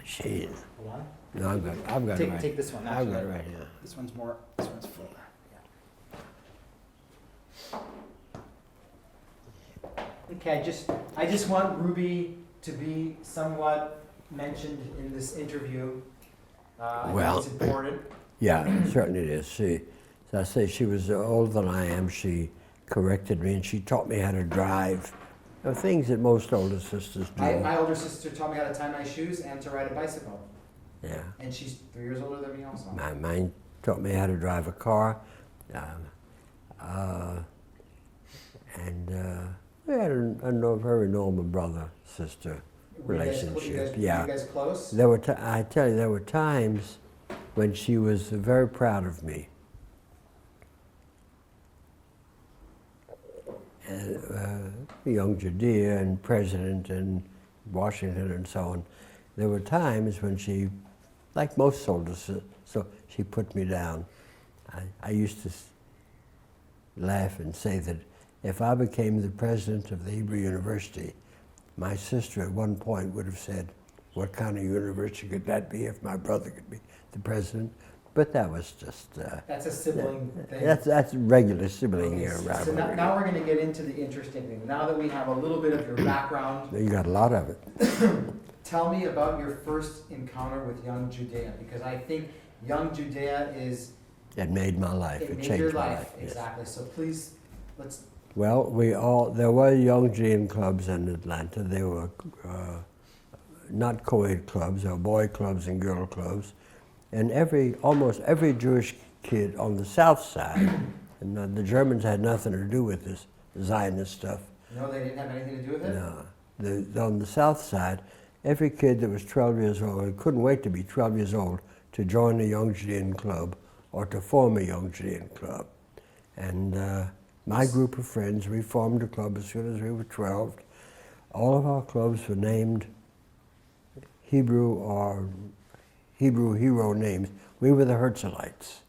She. Hold on. No, I've got it right. Take this one. I've got it right here. This one's fuller. Yeah. Okay, I just want Ruby to be somewhat mentioned in this interview. I think it's important. Yeah, certainly it is. As I say, she was older than I am. She corrected me, and she taught me how to drive. Things that most older sisters do. My older sister taught me how to tie my shoes and to ride a bicycle. Yeah. And she's 3 years older than me also. Mine taught me how to drive a car. We had a very normal brother-sister relationship. Were you guys close? I tell you, there were times when she was very proud of me. Young Judea and President and Washington and so on. There were times when she, like most soldiers, so she put me down. I used to laugh and say that if I became the president of the Hebrew University, my sister at one point would have said, what kind of university could that be if my brother could be the president? But that was just... that's a sibling thing. That's regular sibling rivalry. So now we're going to get into the interesting thing. Now that we have a little bit of your background... You got a lot of it. Tell me about your first encounter with Young Judea, because I think Young Judea is... It made my life. It made changed your my life, life. exactly. Yes. So please, let's... Well, there were Young Judean clubs in Atlanta. They were not co-ed clubs, they were boy clubs and girl clubs. And almost every Jewish kid on the South Side, and the Germans had nothing to do with this Zionist stuff. No, they didn't have anything to do with it? No. On the South Side, every kid that was 12 years old couldn't wait to be 12 years old to join a Young Judean club or to form a Young Judean club. And my group of friends, we formed a club as soon as we were 12. All of our clubs were named Hebrew hero names. We were the Herzlites.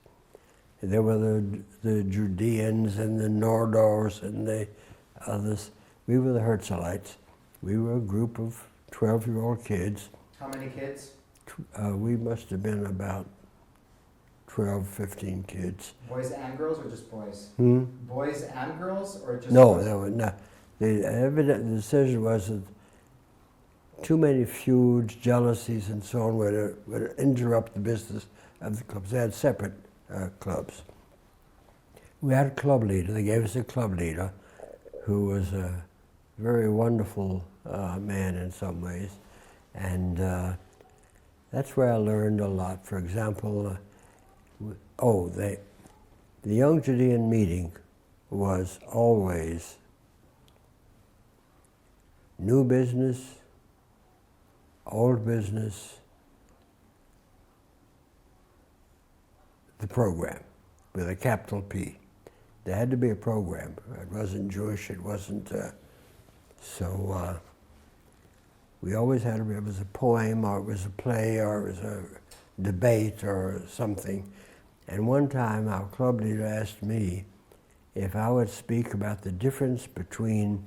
There were the Judeans and the Nordors and the others. We were the Herzlites. We were a group of 12-year-old kids. How many kids? We must have been about 12, 15 kids. Boys and girls or just boys? Boys and girls or just No, boys? there were not. The decision was that too many feuds, jealousies, and so on would interrupt the business of the clubs. They had separate clubs. We had a club leader. They gave us a club leader who was a very wonderful man in some ways. And that's where I learned a lot. For example, the Young Judean meeting was always new business, old business, the program with a capital P. There had to be a program. It wasn't Jewish, it wasn't, we always had, it was a poem, or it was a play, or it was a debate, or something. And one time our club leader asked me if I would speak about the difference between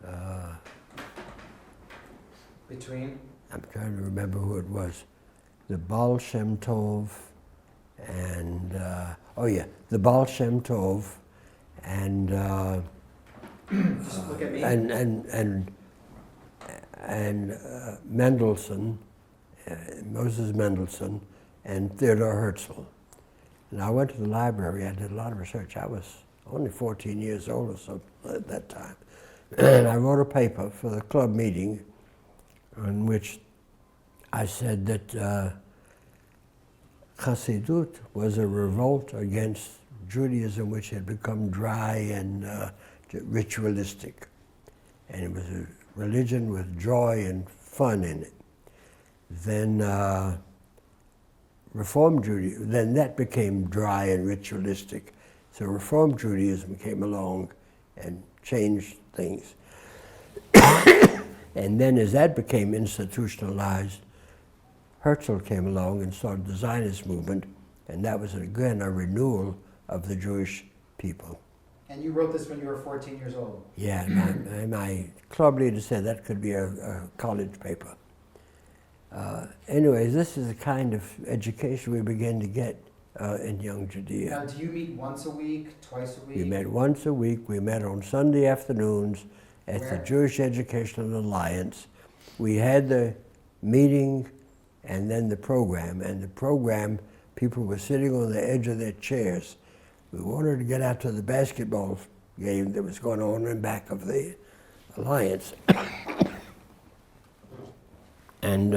I'm trying to remember who it was, the Baal Shem Tov and, the Baal Shem Tov and Just look at me. and Mendelssohn, Moses Mendelssohn, and Theodor Herzl. And I went to the library, I did a lot of research. I was only 14 years old or so at that time. And I wrote a paper for the club meeting in which I said that Chassidut was a revolt against Judaism, which had become dry and ritualistic. And it was a religion with joy and fun in it. Then Reform Judaism, then that became dry and ritualistic. So Reform Judaism came along and changed things. And then as that became institutionalized, Herzl came along and started the Zionist movement, and that was again a renewal of the Jewish people. And you wrote this when you were 14 years old? Yeah, and my club leader said that could be a college paper. Anyways, this is the kind of education we began to get in Young Judea. Now, do you meet once a week, twice a week? We met once a week. We met on Sunday afternoons at the Jewish Educational Alliance. We had the meeting and then the program. And the program, people were sitting on the edge of their chairs. We wanted to get out to the basketball game that was going on in back of the Alliance. And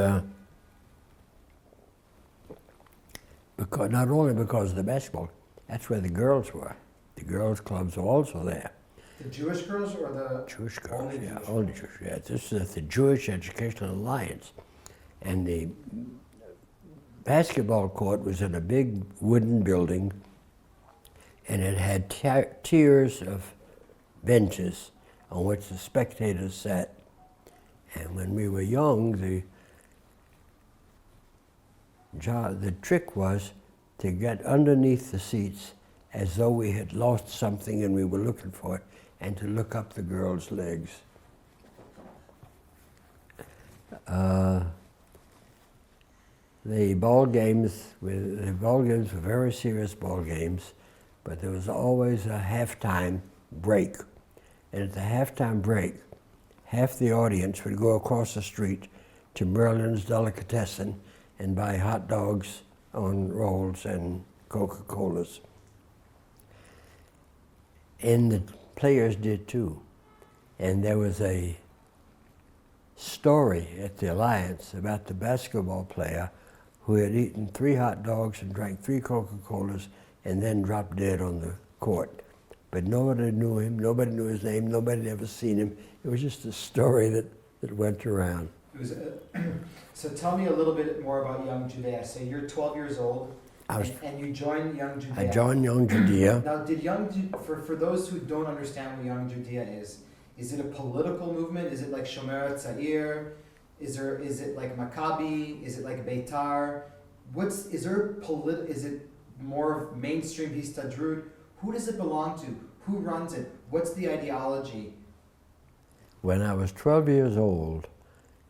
because, not only because of the basketball, that's where the girls were. The girls' clubs were also there. The Jewish girls or the Jewish girls? only Yeah, Jewish only girls? Jewish. Yeah, this is at the Jewish Educational Alliance, and the basketball court was in a big wooden building, and it had tiers of benches on which the spectators sat. And when we were young, the trick was to get underneath the seats as though we had lost something and we were looking for it, and to look up the girls' legs. The ball games were very serious ball games, but there was always a halftime break. And at the halftime break, half the audience would go across the street to Merlin's Delicatessen and buy hot dogs on rolls and Coca-Colas. And the players did too. And there was a story at the Alliance about the basketball player who had eaten 3 hot dogs and drank 3 Coca-Colas and then dropped dead on the court. But nobody knew him, nobody knew his name, nobody had ever seen him. It was just a story that went around. It was, so tell me a little bit more about Young Judea. So you're 12 years old, and you joined Young Judea. I joined Young Judea. Now, for those who don't understand what Young Judea is it a political movement? Is it like Shomer Tzair? Is it like Maccabi? Is it like Beitar? Is it more mainstream Histadrut? Who does it belong to? Who runs it? What's the ideology? When I was 12 years old,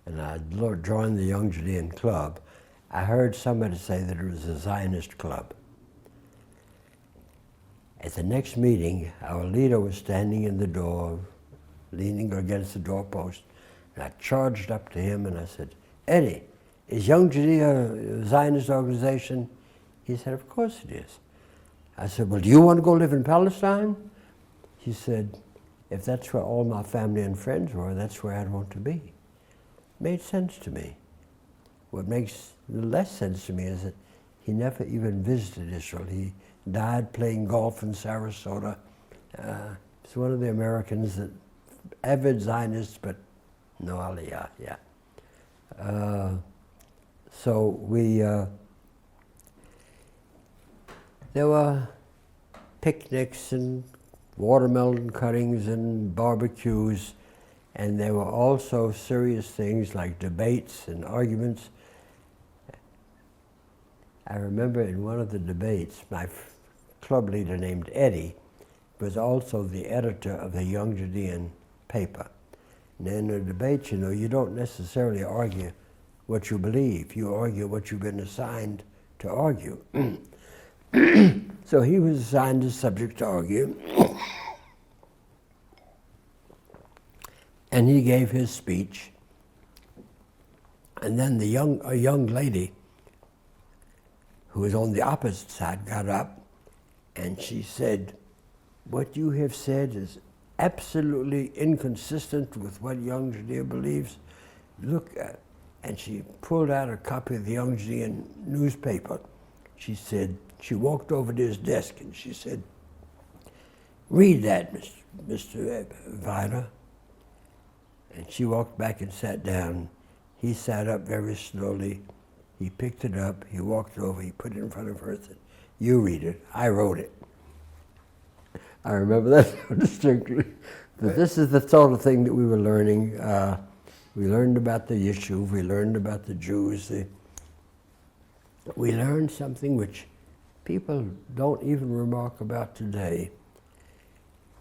and I joined the Young Judean Club, I heard somebody say that it was a Zionist club. At the next meeting, our leader was standing in the door, leaning against the doorpost. And I charged up to him and I said, Eddie, is Young Judea a Zionist organization? He said, of course it is. I said, well, do you want to go live in Palestine? He said, if that's where all my family and friends were, that's where I'd want to be. Made sense to me. What makes less sense to me is that he never even visited Israel. He died playing golf in Sarasota. He's one of the Americans that avid Zionists, but no Aliyah, yeah. So we, there were picnics and watermelon cuttings and barbecues, and there were also serious things like debates and arguments. I remember in one of the debates, my club leader named Eddie was also the editor of the Young Judean paper. And in a debate, you know, you don't necessarily argue what you believe, you argue what you've been assigned to argue. So he was assigned a subject to argue, and he gave his speech, and then a young lady who was on the opposite side got up and she said, what you have said is absolutely inconsistent with what Young Judea believes. Look at, and she pulled out a copy of the Young Judean newspaper. She said, she walked over to his desk and she said, read that, Mr. Vida. And she walked back and sat down. He sat up very slowly. He picked it up, he walked over, he put it in front of her and said, you read it, I wrote it. I remember that so distinctly. But this is the sort of thing that we were learning. We learned about the Yishuv, we learned about the Jews. We learned something which people don't even remark about today.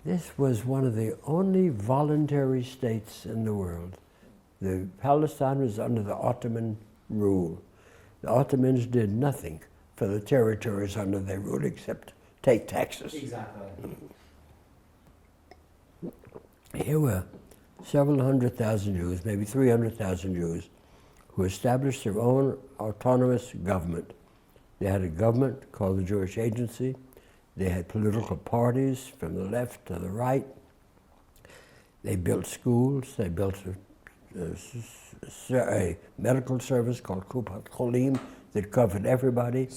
This was one of the only voluntary states in the world. Palestine was under the Ottoman rule. The Ottomans did nothing for the territories under their rule except take taxes. Exactly. Here were several 100,000 Jews, maybe 300,000 Jews, who established their own autonomous government. They had a government called the Jewish Agency. They had political parties from the left to the right. They built schools. They built a medical service called Kupat Cholim that covered everybody.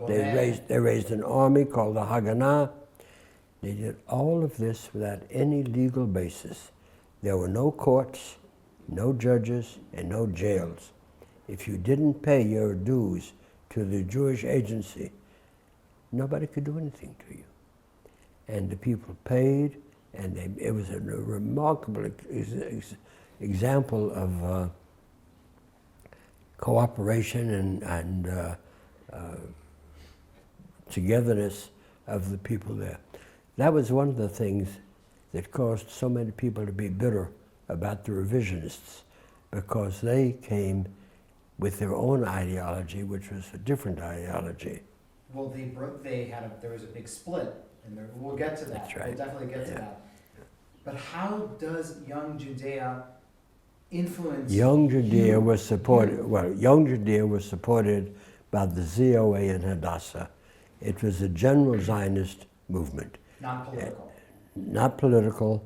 They raised an army called the Haganah. They did all of this without any legal basis. There were no courts, no judges, and no jails. If you didn't pay your dues to the Jewish Agency, nobody could do anything to you. And the people paid, and it was a remarkable example of cooperation and togetherness of the people there. That was one of the things that caused so many people to be bitter about the revisionists, because they came with their own ideology, which was a different ideology. Well, there was a big split, and we'll get to that. That's right. We'll definitely get to that. But how does Young Judea influence? Young Judea was supported. Well, Young Judea was supported by the ZOA in Hadassah. It was a general Zionist movement. Not political. Not political.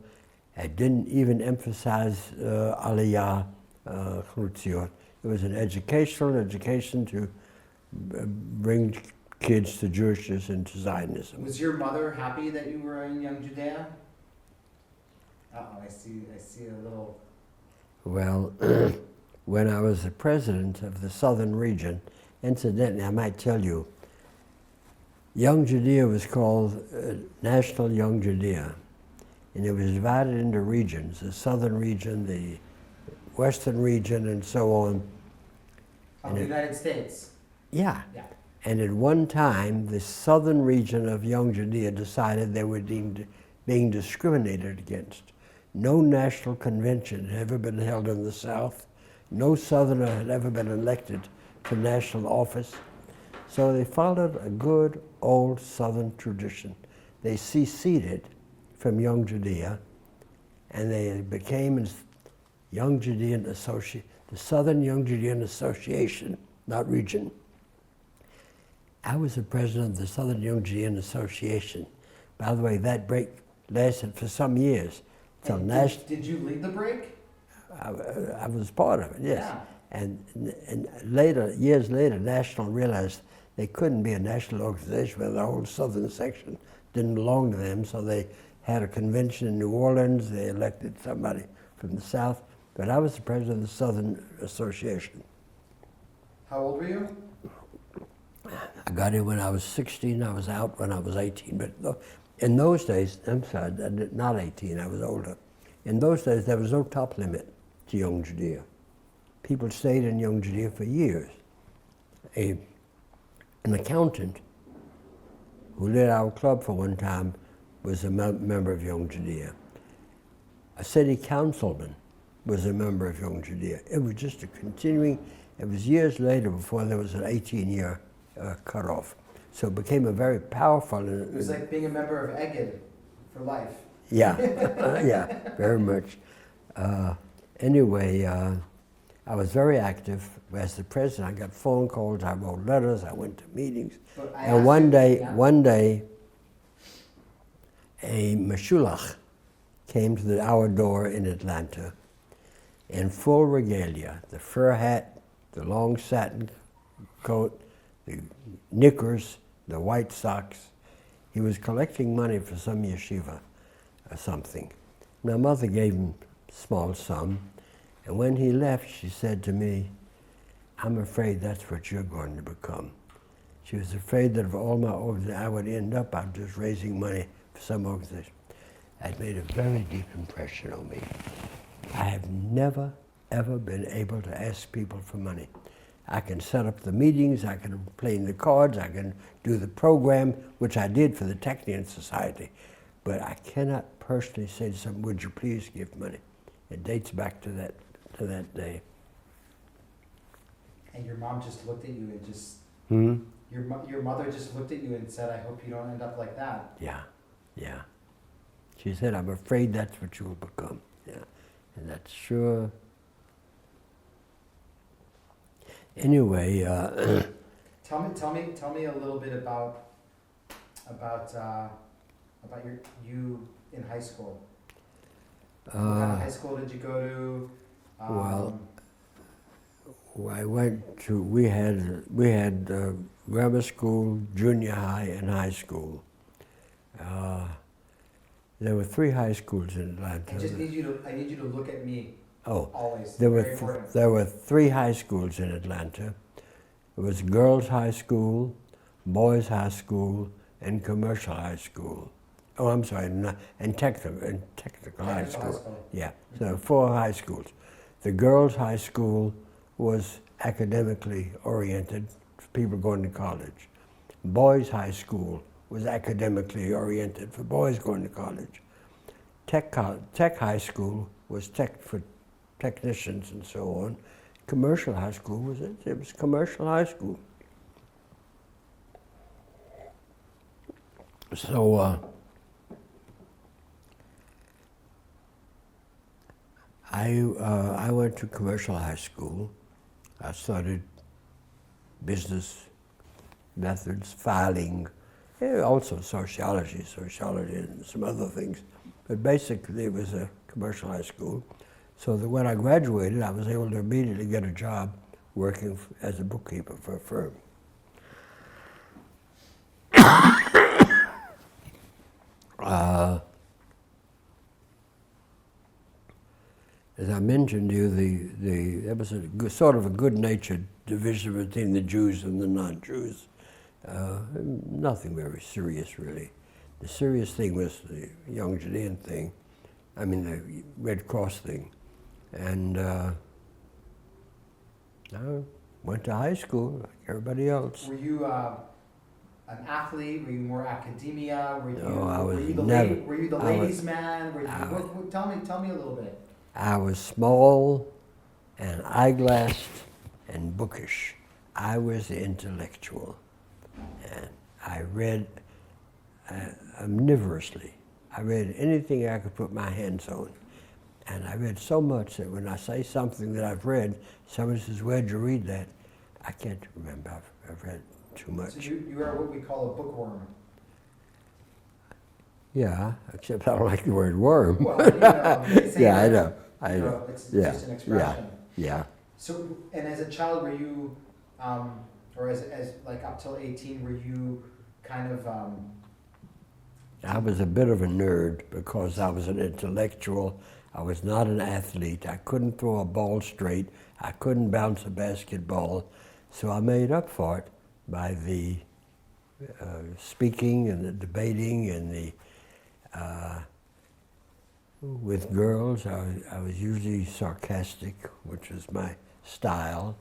It didn't even emphasize Aliyah, Chrutziot. It was an education to bring kids to Jewishness and to Zionism. Was your mother happy that you were in Young Judea? Uh-oh, I see a little... Well, when I was the president of the southern region, incidentally, I might tell you, Young Judea was called National Young Judea, and it was divided into regions, the southern region, the western region, and so on. Of the United States? Yeah. Yeah. And at one time, the southern region of Young Judea decided they were being discriminated against. No national convention had ever been held in the South. No Southerner had ever been elected to national office. So they followed a good old Southern tradition. They seceded from Young Judea, and they became Young Judean Association, the Southern Young Judean Association, not region. I was the president of the Southern Young Judean Association. By the way, that break lasted for some years. Till Did you lead the break? I was part of it, yes. Yeah. And later, years later, National realized they couldn't be a national organization where the whole southern section didn't belong to them, so they had a convention in New Orleans, they elected somebody from the South, but I was the president of the Southern Association. How old were you? I got in when I was 16, I was out when I was 18, but in those days, I'm sorry, not 18, I was older. In those days, there was no top limit to Young Judea. People stayed in Young Judea for years. An accountant who led our club for one time was a member of Young Judea. A city councilman was a member of Young Judea. It was just a continuing, it was years later before there was an 18-year cutoff. So it became a very powerful... It was like being a member of Eged for life. Yeah, yeah, very much. Anyway, I was very active as the president. I got phone calls, I wrote letters, I went to meetings. And one day, a Meshulach came to our door in Atlanta in full regalia, the fur hat, the long satin coat, the knickers, the white socks. He was collecting money for some yeshiva or something. My mother gave him a small sum, and when he left, she said to me, "I'm afraid that's what you're going to become." She was afraid that of all my organizations, I would end up out just raising money for some organization. That made a very deep impression on me. I have never, ever been able to ask people for money. I can set up the meetings, I can play in the cards, I can do the program, which I did for the Technion Society, but I cannot personally say to someone, "Would you please give money?" It dates back to that day. And your mom just looked at you and just... Hmm? Your mother just looked at you and said, "I hope you don't end up like that." Yeah, yeah. She said, "I'm afraid that's what you will become." Yeah, and that's sure. Anyway, Tell me a little bit about you in high school. What kind of high school did you go to? Well, I went to. We had grammar school, junior high, and high school. There were 3 high schools in Atlanta. I need you to look at me. Oh, always. there were 3 high schools in Atlanta. It was girls' high school, boys' high school, and commercial high school. Oh, I'm sorry, and technical high school. Yeah, so 4 high schools. The girls' high school was academically oriented for people going to college. Boys' high school was academically oriented for boys going to college. Tech high school was tech for technicians and so on. Commercial high school was it was commercial high school. So I went to commercial high school. I studied business methods, filing, also sociology and some other things. But basically it was a commercial high school. So that when I graduated, I was able to immediately get a job working as a bookkeeper for a firm. As I mentioned to you, there was sort of a good-natured division between the Jews and the non-Jews. Nothing very serious, really. The serious thing was the Young Judean thing, the Red Cross thing. And I went to high school like everybody else. Were you an athlete? Were you more academia? Were you the ladies' man? Tell me a little bit. I was small and eyeglassed and bookish. I was the intellectual. And I read omnivorously. I read anything I could put my hands on. And I read so much that when I say something that I've read, somebody says, "Where'd you read that?" I can't remember. I've read too much. So you are what we call a bookworm. Yeah, except I don't like the word worm. Well, they say Yeah, that, I know. It's Yeah, just an expression. Yeah. So, and as a child, were you, or as like up till 18, were you kind of, I was a bit of a nerd because I was an intellectual. I was not an athlete. I couldn't throw a ball straight. I couldn't bounce a basketball. So I made up for it by the speaking and the debating and the with girls. I was usually sarcastic, which was my style.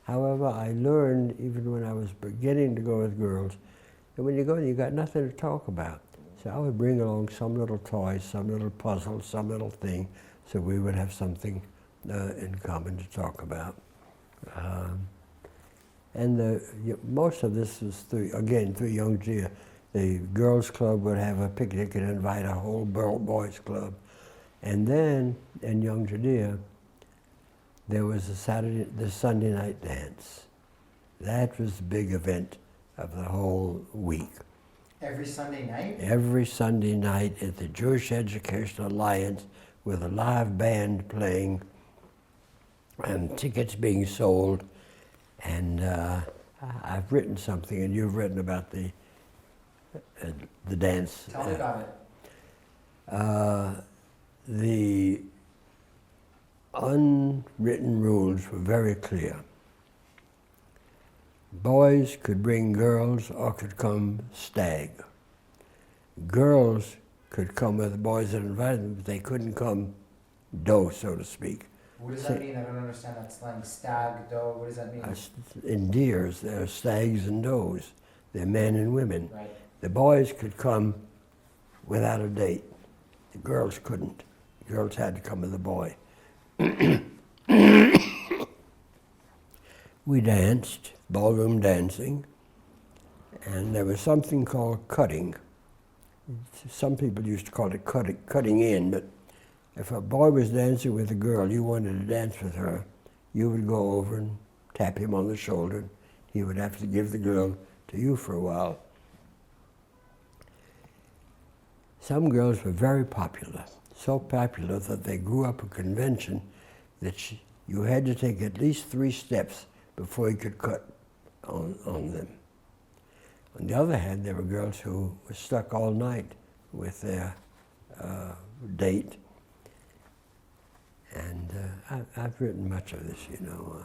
However, I learned, even when I was beginning to go with girls, that when you go, you got nothing to talk about. So I would bring along some little toy, some little puzzle, some little thing, so we would have something in common to talk about. And most of this was through young Judea. The girls' club would have a picnic and invite a whole boys' club. And then in young Judea, there was the Sunday night dance. That was the big event of the whole week. every Sunday night? Every Sunday night at the Jewish Educational Alliance with a live band playing and tickets being sold. And I've written something, and you've written about the dance. Tell me about it. The unwritten rules were very clear. Boys could bring girls or could come stag. Girls could come with the boys that invited them, but they couldn't come doe, so to speak. What does that mean? I don't understand that slang. Stag, doe, what does that mean? In deers, there are stags and does. They're men and women. Right. The boys could come without a date. The girls couldn't. The girls had to come with the boy. We danced, ballroom dancing, and there was something called cutting. Some people used to call it cutting in, but if a boy was dancing with a girl, you wanted to dance with her, you would go over and tap him on the shoulder. He would have to give the girl to you for a while. Some girls were very popular, so popular that they grew up a convention that you had to take at least 3 steps before you could cut on them. On the other hand, there were girls who were stuck all night with their date. And I've written much of this, you know.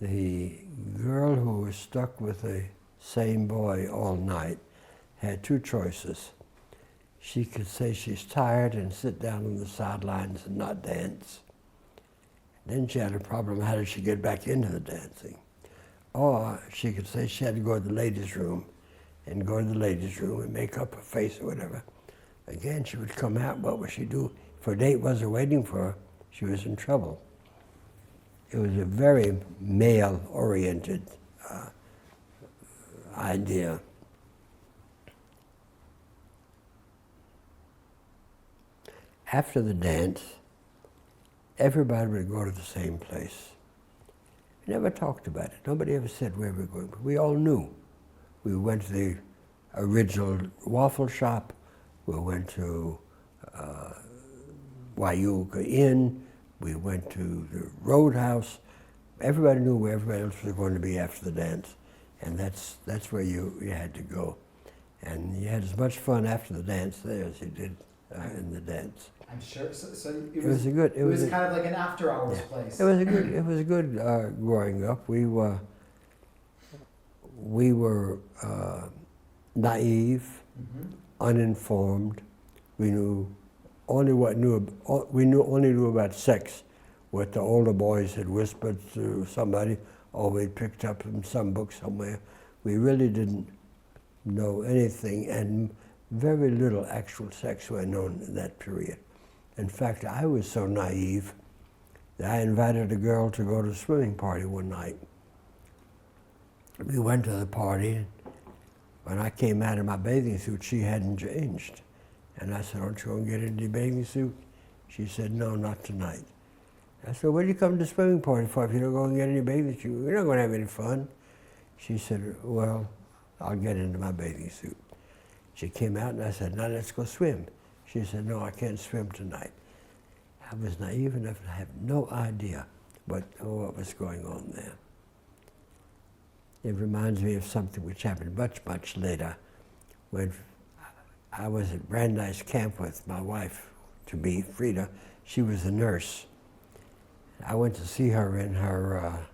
The girl who was stuck with the same boy all night had 2 choices. She could say she's tired and sit down on the sidelines and not dance. Then she had a problem, how did she get back into the dancing? Or she could say she had to go to the ladies' room and go to the ladies' room and make up her face or whatever. Again, she would come out, what would she do? If her date wasn't waiting for her, she was in trouble. It was a very male-oriented idea. After the dance, everybody would go to the same place. We never talked about it. Nobody ever said where we were going. We all knew. We went to the original waffle shop. We went to Wayuka Inn. We went to the Roadhouse. Everybody knew where everybody else was going to be after the dance. And that's where you had to go. And you had as much fun after the dance there as you did in the dance. I'm sure. So it was a good. It was kind of like an after-hours place. It was a good. It was good growing up. We were naive, uninformed. We only knew about sex, what the older boys had whispered to somebody, or we picked up in some book somewhere. We really didn't know anything, and very little actual sex were known in that period. In fact, I was so naive that I invited a girl to go to a swimming party one night. We went to the party. When I came out of my bathing suit, she hadn't changed. And I said, "Don't you want to get into your bathing suit?" She said, "No, not tonight." I said, "What do you come to the swimming party for if you don't go and get in your bathing suit? You're not going to have any fun." She said, "Well, I'll get into my bathing suit." She came out and I said, "Now let's go swim." She said, "No, I can't swim tonight." I was naive enough to have no idea what was going on there. It reminds me of something which happened much, much later when I was at Brandeis Camp with my wife, to be Frida. She was a nurse. I went to see her in her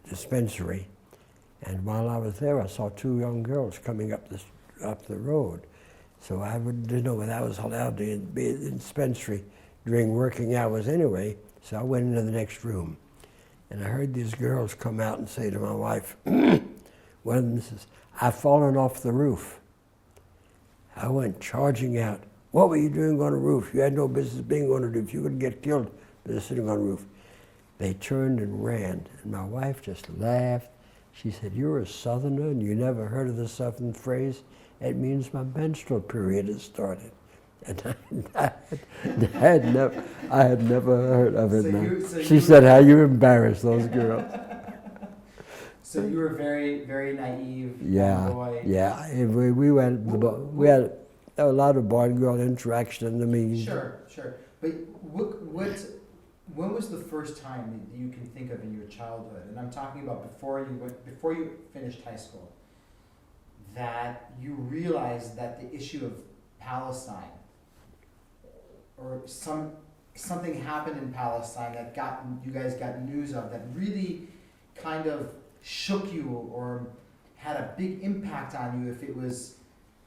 dispensary, and while I was there, I saw two young girls coming up the road. So I didn't know whether I was allowed to be in the dispensary during working hours anyway, so I went into the next room. And I heard these girls come out and say to my wife, one of them says, "I've fallen off the roof." I went charging out. "What were you doing on a roof? You had no business being on a roof. You could get killed by sitting on a roof." They turned and ran, and my wife just laughed. She said, "You're a Southerner and you never heard of the Southern phrase? It means my menstrual period has started." And I had never heard of it. She said, "How you embarrassed those girls." So you were very, very naive young boy. Yeah. We had a lot of boy and girl interaction in the meetings. Sure. But when was the first time that you can think of in your childhood, and I'm talking about before you finished high school, that you realized that the issue of Palestine, or something happened in Palestine that you guys got news of, that really kind of shook you or had a big impact on you? If it was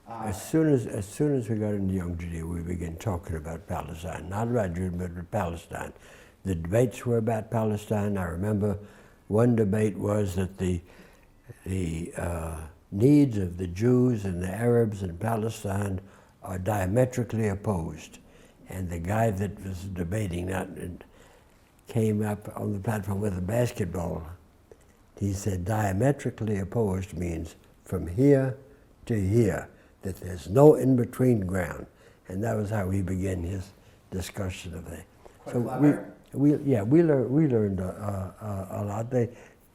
as soon as we got into Young Judea, we began talking about Palestine, not about Judaism, but about Palestine. The debates were about Palestine. I remember one debate was that the needs of the Jews and the Arabs in Palestine are diametrically opposed. And the guy that was debating that came up on the platform with a basketball. He said, "Diametrically opposed means from here to here, that there's no in-between ground." And that was how he began his discussion of that. Quite clever. We learned a lot.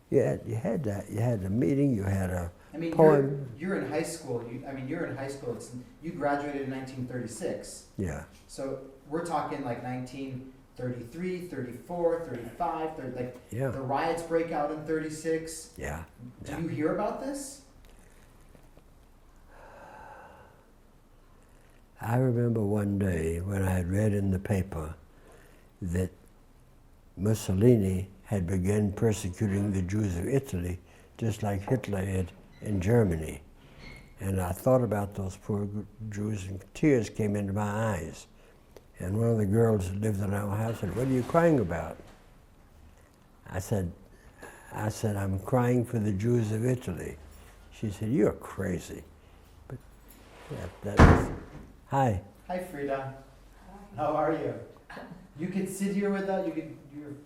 You had that. You had a meeting. You had a poem. You're in high school. You're in high school. You graduated in 1936. Yeah. So we're talking like 1933, 34, 35, the riots break out in 36. Yeah. Do you hear about this? I remember one day when I had read in the paper that Mussolini had begun persecuting the Jews of Italy, just like Hitler had in Germany. And I thought about those poor Jews, and tears came into my eyes. And one of the girls that lived in our house said, "What are you crying about?" I said, "I'm crying for the Jews of Italy." She said, "You're crazy." But that was... Hi. Hi, Frida. How are you? You can sit here with us. You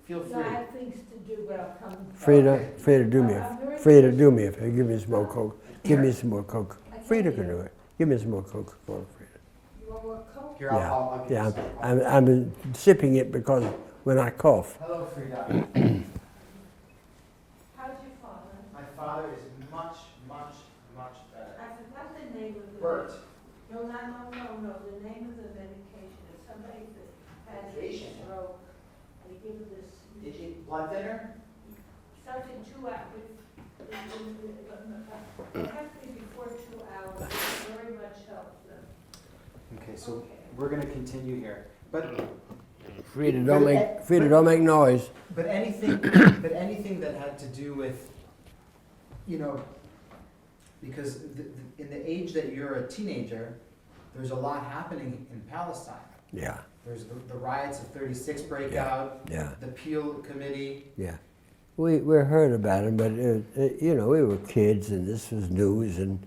feel free. No, I have things to do, but I'll come. Frida, do me a favor. Give me some more Coke. Give me some more Coke. Frida can do it. Give me some more Coca-Cola, Frida. You want more Coke? Here, I'll give you some. I'm sipping it because when I cough. Hello, Frida. How's your father? My father is much, much, much better. I forgot the name of the... Bert. No, the name of the medication. It's somebody that has a Medication? stroke. They give it this... Is it blood thinner? Starts in 2 hours. It has to be before 2 hours. It very much helps them. Okay, so we're going to continue here. But Frida, don't make noise. But anything that had to do with, because in the age that you're a teenager, there's a lot happening in Palestine. Yeah. There's the riots of 36 breakout. Yeah. The Peel Committee. Yeah. We heard about it, but we were kids, and this was news, and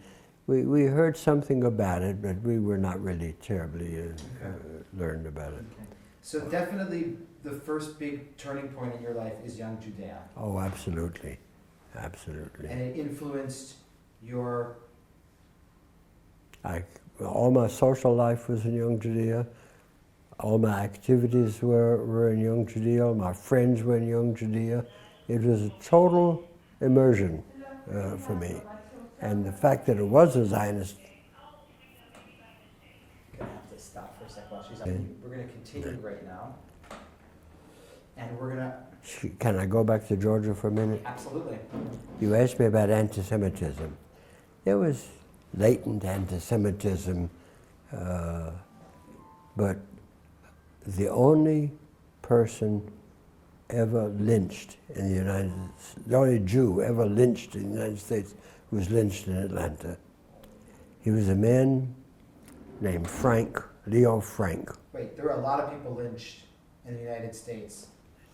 we heard something about it, but we were not really terribly learned about it. Okay. So definitely the first big turning point in your life is Young Judea. Oh, absolutely. Absolutely. And it influenced your... all my social life was in young Judea. All my activities were in young Judea. All my friends were in young Judea. It was a total immersion for me. And the fact that it was a Zionist. I'm gonna have to stop for a second while she's up. We're gonna continue right now. And we're gonna, Can I go back to Georgia for a minute? absolutely. You asked me about anti-Semitism. There was latent anti-Semitism, but the only person ever lynched in the United States, the only Jew ever lynched in the United States was lynched in Atlanta. He was a man named Frank, Leo Frank. Wait, there were a lot of people lynched in the United States.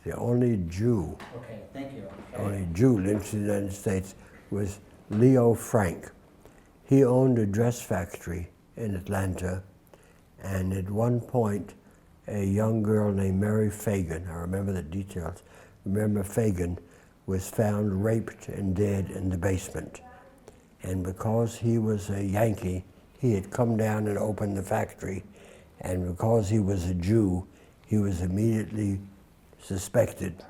The only Jew, Okay, thank you. Okay. only Jew lynched in the United States was Leo Frank. He owned a dress factory in Atlanta, and at one point, a young girl named Mary Fagan, I remember the details, remember Fagan, was found raped and dead in the basement. And because he was a Yankee, he had come down and opened the factory, and because he was a Jew, he was immediately suspected,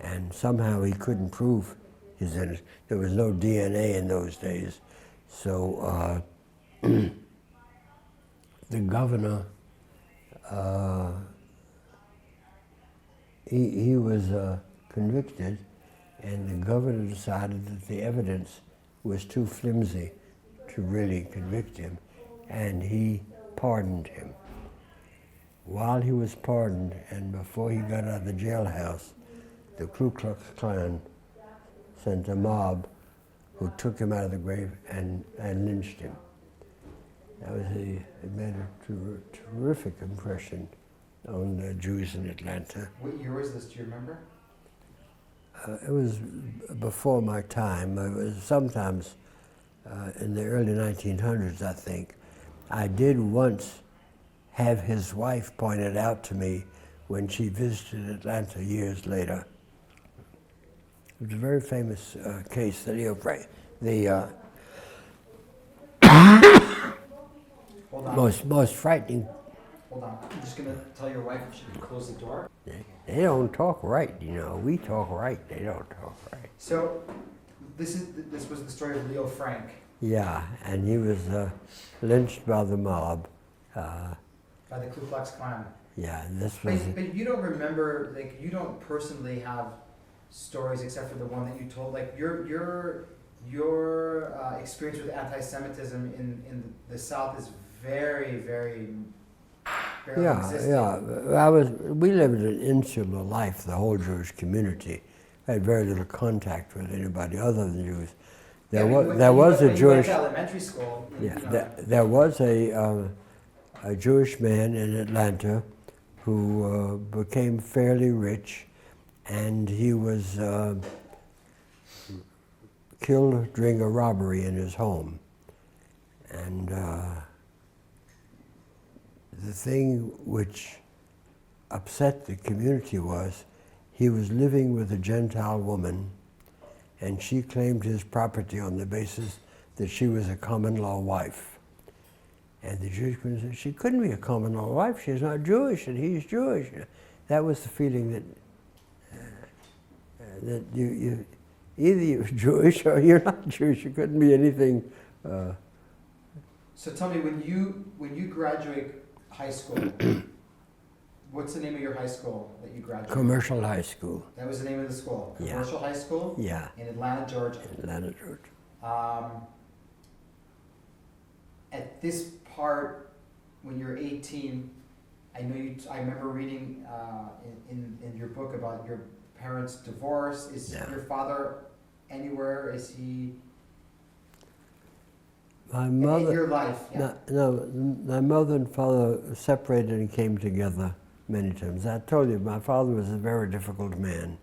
and somehow he couldn't prove his innocence. There was no DNA in those days. So the governor, he was convicted, and the governor decided that the evidence was too flimsy to really convict him, and he pardoned him. While he was pardoned, and before he got out of the jailhouse, the Ku Klux Klan sent a mob who took him out of the grave and lynched him. That was it made a terrific impression on the Jews in Atlanta. What year was this, do you remember? It was before my time. It was sometimes in the early 1900s, I think. I did once have his wife pointed out to me when she visited Atlanta years later. It was a very famous case that Hold on. most frightening. Hold on. I'm just gonna tell your wife if she can close the door. They don't talk right, you know. We talk right. They don't talk right. So, this was the story of Leo Frank. Yeah, and he was lynched by the mob. By the Ku Klux Klan. Yeah, and this was. But you don't remember, like, you don't personally have stories except for the one that you told. Like, your experience with anti-Semitism in the South is very, very existing. Yeah. We lived an insular life, the whole Jewish community. I had very little contact with anybody other than Jews. There was a Jewish. You went to elementary school. Yeah, you know. there was a Jewish man in Atlanta who became fairly rich, and he was killed during a robbery in his home. And the thing which upset the community was he was living with a Gentile woman, and she claimed his property on the basis that she was a common law wife. And the Jewish community said, she couldn't be a common law wife, she's not Jewish, and he's Jewish. That was the feeling that you either you're Jewish or you're not Jewish. You couldn't be anything. So tell me, when you graduate high school, what's the name of your high school that you graduated? Commercial high school. That was the name of the school? Yeah. Commercial high school? Yeah. In Atlanta, Georgia? Atlanta, Georgia. At this part, when you're 18, I remember reading in your book about your parents' divorce. Is your father anywhere? Is he my mother, in your life? Yeah. No, my mother and father separated and came together many times. I told you, my father was a very difficult man,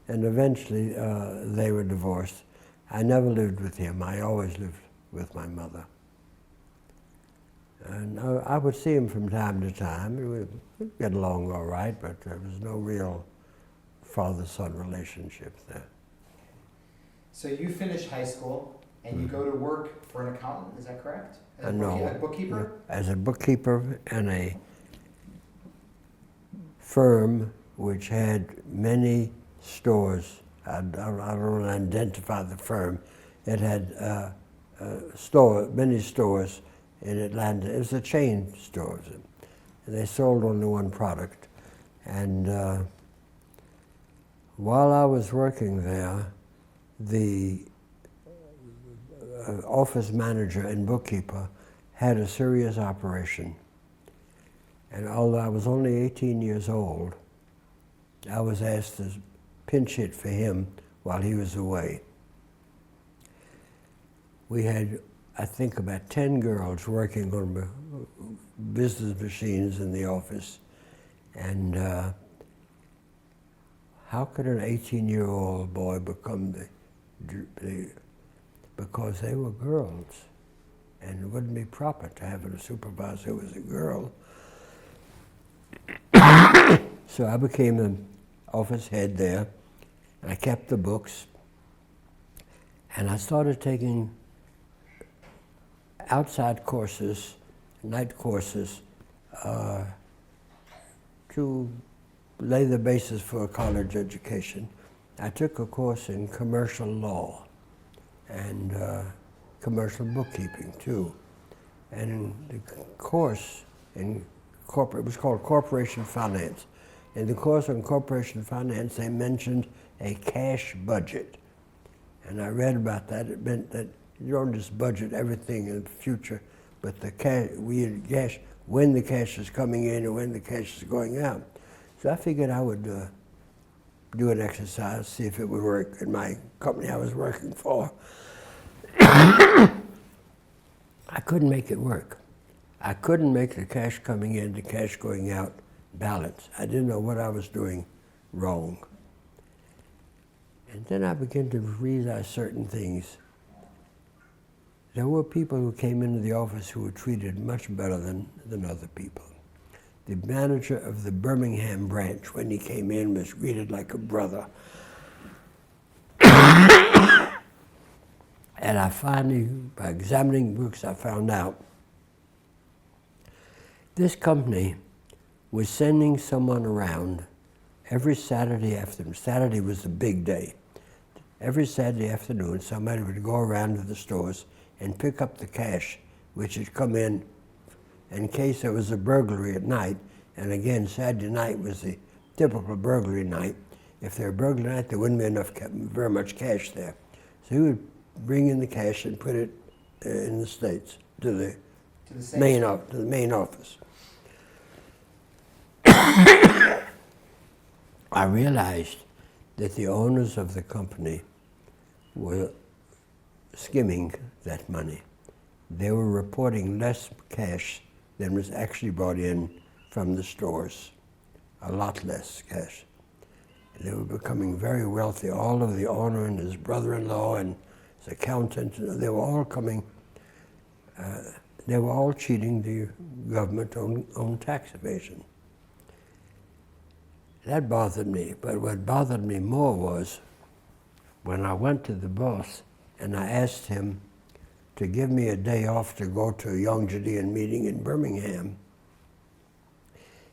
and eventually they were divorced. I never lived with him. I always lived with my mother. And I would see him from time to time. We'd get along all right, but there was no real father-son relationship there. So you finish high school and you go to work for an accountant, is that correct? A bookkeeper? As a bookkeeper in a firm which had many stores. I don't want to identify the firm. It had many stores in Atlanta. It was a chain store. And they sold only one product. And while I was working there, the office manager and bookkeeper had a serious operation. And although I was only 18 years old, I was asked to pinch hit for him while he was away. We had, I think, about 10 girls working on business machines in the office. And how could an 18-year-old boy become because they were girls, and it wouldn't be proper to have a supervisor who was a girl. So I became the office head there, and I kept the books, and I started taking outside courses, night courses, to lay the basis for a college education. I took a course in commercial law and commercial bookkeeping too. And the course in it was called Corporation Finance. In the course on Corporation Finance, they mentioned a cash budget. And I read about that. It meant that you don't just budget everything in the future, but the cash, when the cash is coming in and when the cash is going out. So I figured I would do an exercise, see if it would work in my company I was working for. I couldn't make it work. I couldn't make the cash coming in, the cash going out balance. I didn't know what I was doing wrong. And then I began to realize certain things. There were people who came into the office who were treated much better than other people. The manager of the Birmingham branch, when he came in, was greeted like a brother. And I finally, by examining books, I found out this company was sending someone around every Saturday afternoon. Saturday was the big day. Every Saturday afternoon, somebody would go around to the stores and pick up the cash, which had come in case there was a burglary at night. And again, Saturday night was the typical burglary night. If there were burglary night, there wouldn't be very much cash there. So he would bring in the cash and put it in the States to the main office. I realized that the owners of the company were skimming that money. They were reporting less cash than was actually brought in from the stores, a lot less cash. They were becoming very wealthy. All of the owner and his brother-in-law and his accountant, they were all coming, they were all cheating the government on tax evasion. That bothered me, but what bothered me more was when I went to the boss and I asked him to give me a day off to go to a Young Judean meeting in Birmingham.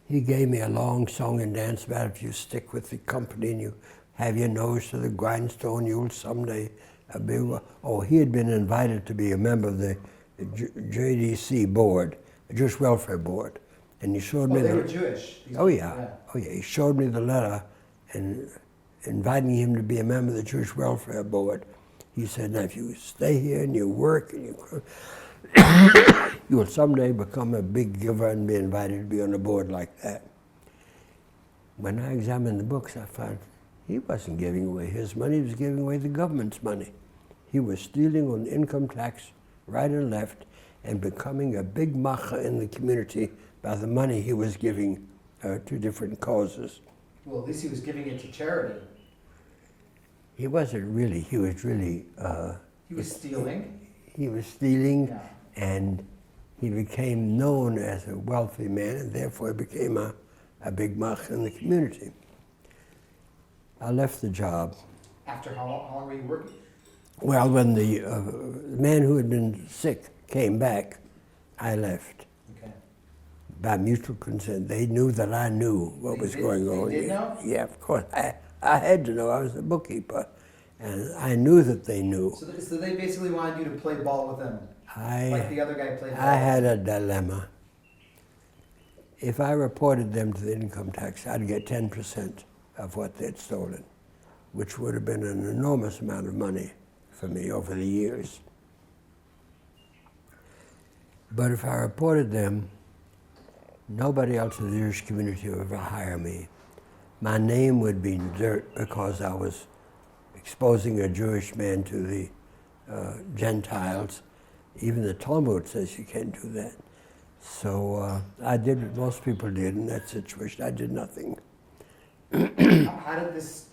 He gave me a long song and dance about if you stick with the company and you have your nose to the grindstone, you'll someday be. Oh, he had been invited to be a member of the JDC board, Jewish Welfare Board. And he showed me they were Jewish. Oh yeah. He showed me the letter and inviting him to be a member of the Jewish Welfare Board. He said, now if you stay here and you work and you will someday become a big giver and be invited to be on a board like that. When I examined the books, I found he wasn't giving away his money, he was giving away the government's money. He was stealing on income tax right and left and becoming a big macha in the community by the money he was giving to different causes. Well, at least he was giving it to charity. He wasn't really, he was really... he was stealing? He was stealing, yeah. And he became known as a wealthy man, and therefore he became a big mach in the community. I left the job. After how long were you working? Well, when the man who had been sick came back, I left. Okay. By mutual consent. They knew that I knew what was going on. They did know? Yeah, of course. I had to know. I was a bookkeeper. And I knew that they knew. So they basically wanted you to play ball with them, like the other guy played ball. I had a dilemma. If I reported them to the income tax, I'd get 10% of what they'd stolen, which would have been an enormous amount of money for me over the years. But if I reported them, nobody else in the Jewish community would ever hire me. My name would be dirt because I was exposing a Jewish man to the Gentiles. Even the Talmud says you can't do that. So I did what most people did in that situation. I did nothing. How did this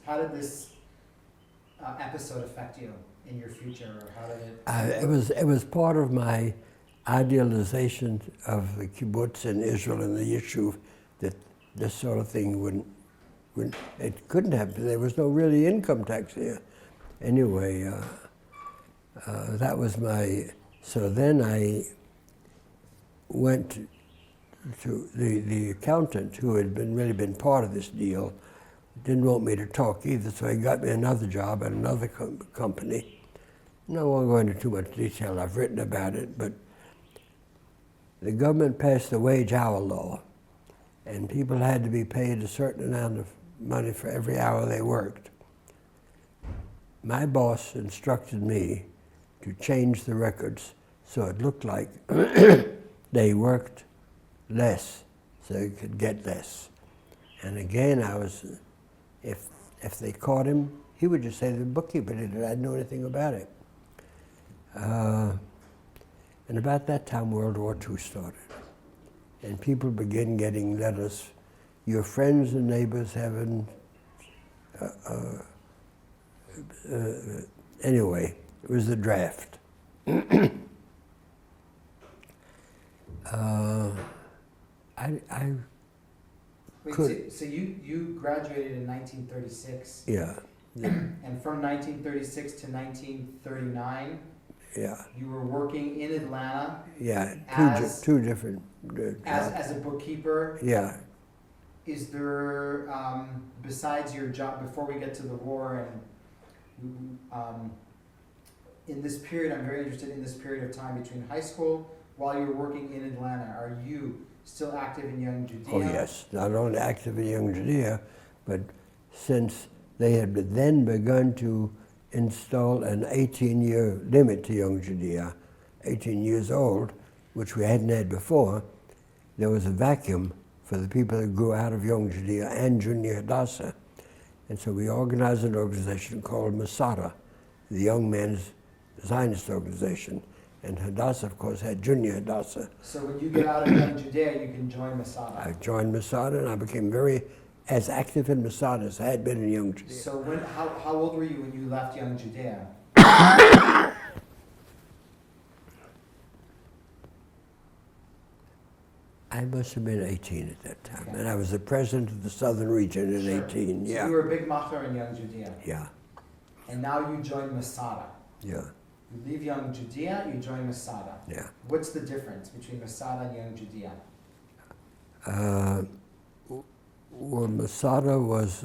episode affect you in your future, or how did it? It was part of my idealization of the kibbutz in Israel and the yishuv, that this sort of thing wouldn't it couldn't happen. There was no really income tax here. Anyway, that was my. So then I went to the accountant who had really been part of this deal. Didn't want me to talk either, so he got me another job at another company. No, I won't go into too much detail. I've written about it, but the government passed the wage hour law, and people had to be paid a certain amount of money for every hour they worked. My boss instructed me to change the records so it looked like they worked less, so they could get less. And again, if they caught him, he would just say the bookkeeper did it. I didn't know anything about it. And about that time, World War II started. And people began getting letters. Your friends and neighbors haven't... anyway, it was the draft. Wait, so you graduated in 1936? Yeah. And from 1936 to 1939, yeah, you were working in Atlanta. Yeah, as, two different as a bookkeeper. Yeah. Is there, besides your job, before we get to the war, and in this period, I'm very interested in this period of time between high school, while you're working in Atlanta, are you still active in Young Judea? Oh yes, not only active in Young Judea, but since they had then begun to install an 18-year limit to Young Judea, 18 years old, which we hadn't had before, there was a vacuum for the people that grew out of Young Judea and Junior Hadassah. And so we organized an organization called Masada, the young men's Zionist organization. And Hadassah, of course, had Junior Hadassah. So when you get out of Young Judea, you can join Masada. I joined Masada, and I became as active in Masada as I had been in Young Judea. So how old were you when you left Young Judea? I must have been 18 at that time, okay. And I was the president of the Southern Region at 18. So yeah. You were a big macher in Young Judea. Yeah. And now you join Masada. Yeah. You leave Young Judea, you join Masada. Yeah. What's the difference between Masada and Young Judea? Well, Masada was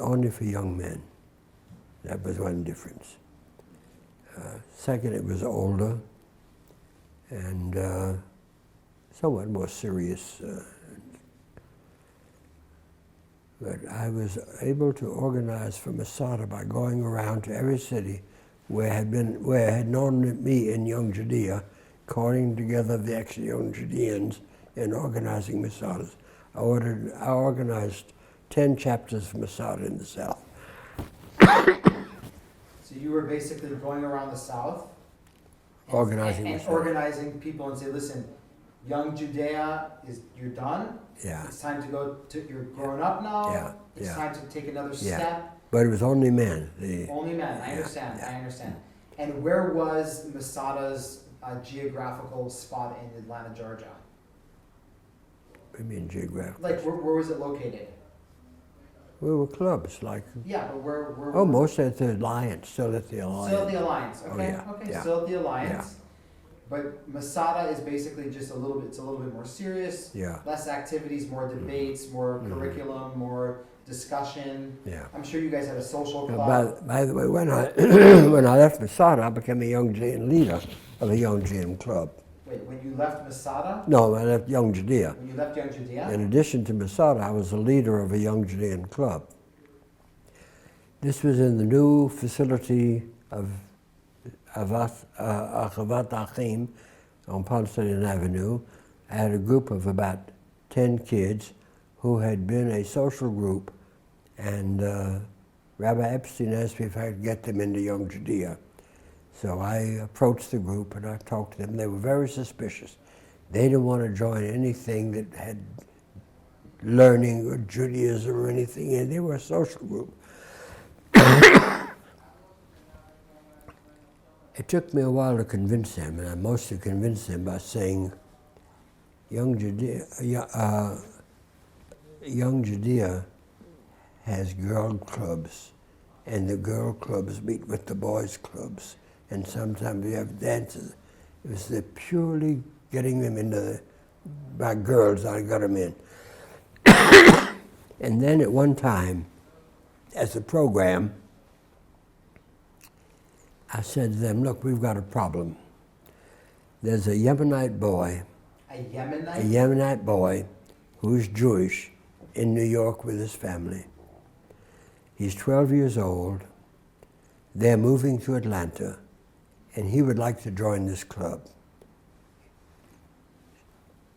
only for young men. That was one difference. Second, it was older and somewhat more serious. But I was able to organize for Masada by going around to every city where I had known me in Young Judea, calling together the actual Young Judeans and organizing Masadas. I organized 10 chapters for Masada in the South. So you were basically going around the South? Organizing people and say, listen, Young Judea, you're done. Yeah. It's time to go you're grown up now. Yeah. It's time to take another Yeah. step. But it was only men. Only men, I understand. And where was Masada's geographical spot in Atlanta, Georgia? What do you mean geographical? Like, where was it located? We were clubs, like Yeah, but we're almost at the Alliance, still at the Alliance. still at the Alliance. Oh, Okay, yeah, okay, yeah. still at the Alliance. But Masada is basically just a little bit. It's a little bit more serious. Yeah, Less activities, more debates, more curriculum, more discussion. yeah. I'm sure you guys had a social Now, club. by the way, when I when I left Masada, I became a Young Judean leader of a Young Judean club. Wait, when you left Masada, No, I left Young Judea. when you left Young Judea, In addition to Masada, I was a leader of a Young Judean club. This was in the new facility of Achavat Achim on Palestinian Avenue. I had a group of about 10 kids who had been a social group, and Rabbi Epstein asked me if I could get them into Young Judea. So I approached the group and I talked to them. They were very suspicious. They didn't want to join anything that had learning or Judaism or anything, and they were a social group. It took me a while to convince them, and I mostly convinced them by saying, Young Judea has girl clubs, and the girl clubs meet with the boys' clubs, and sometimes we have dances. It was the purely getting them into by girls, I got them in. And then at one time, as a program, I said to them, look, we've got a problem. There's a Yemenite boy, a Yemenite. a Yemenite boy who's Jewish in New York with his family. He's 12 years old. They're moving to Atlanta, and he would like to join this club.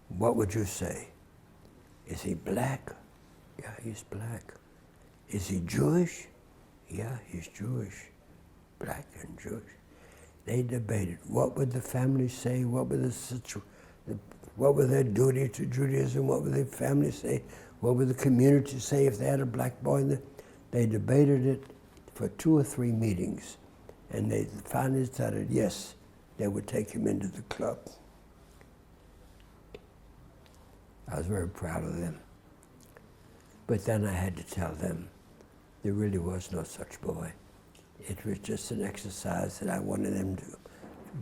What would you say? Is he black? Yeah, he's black. Is he Jewish? Yeah, he's Jewish. Black and Jewish. They debated. What would the family say? What would what would their duty to Judaism? What would their family say? What would the community say if they had a black boy in there? They debated it for 2 or 3 meetings, and they finally decided, yes, they would take him into the club. I was very proud of them. But then I had to tell them there really was no such boy. It was just an exercise that I wanted them to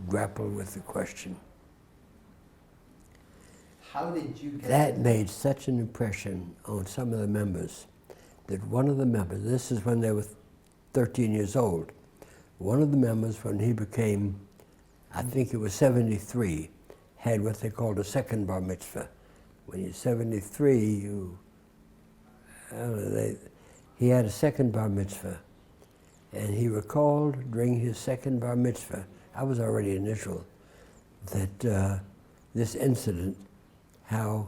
grapple with the question. How did you get That made such an impression on some of the members that one of the members, this is when they were 13 years old, one of the members, when he became, I think it was 73, had what they called a second bar mitzvah. When you're 73, he had a second bar mitzvah. And he recalled during his second bar mitzvah, I was already in Israel, that this incident, how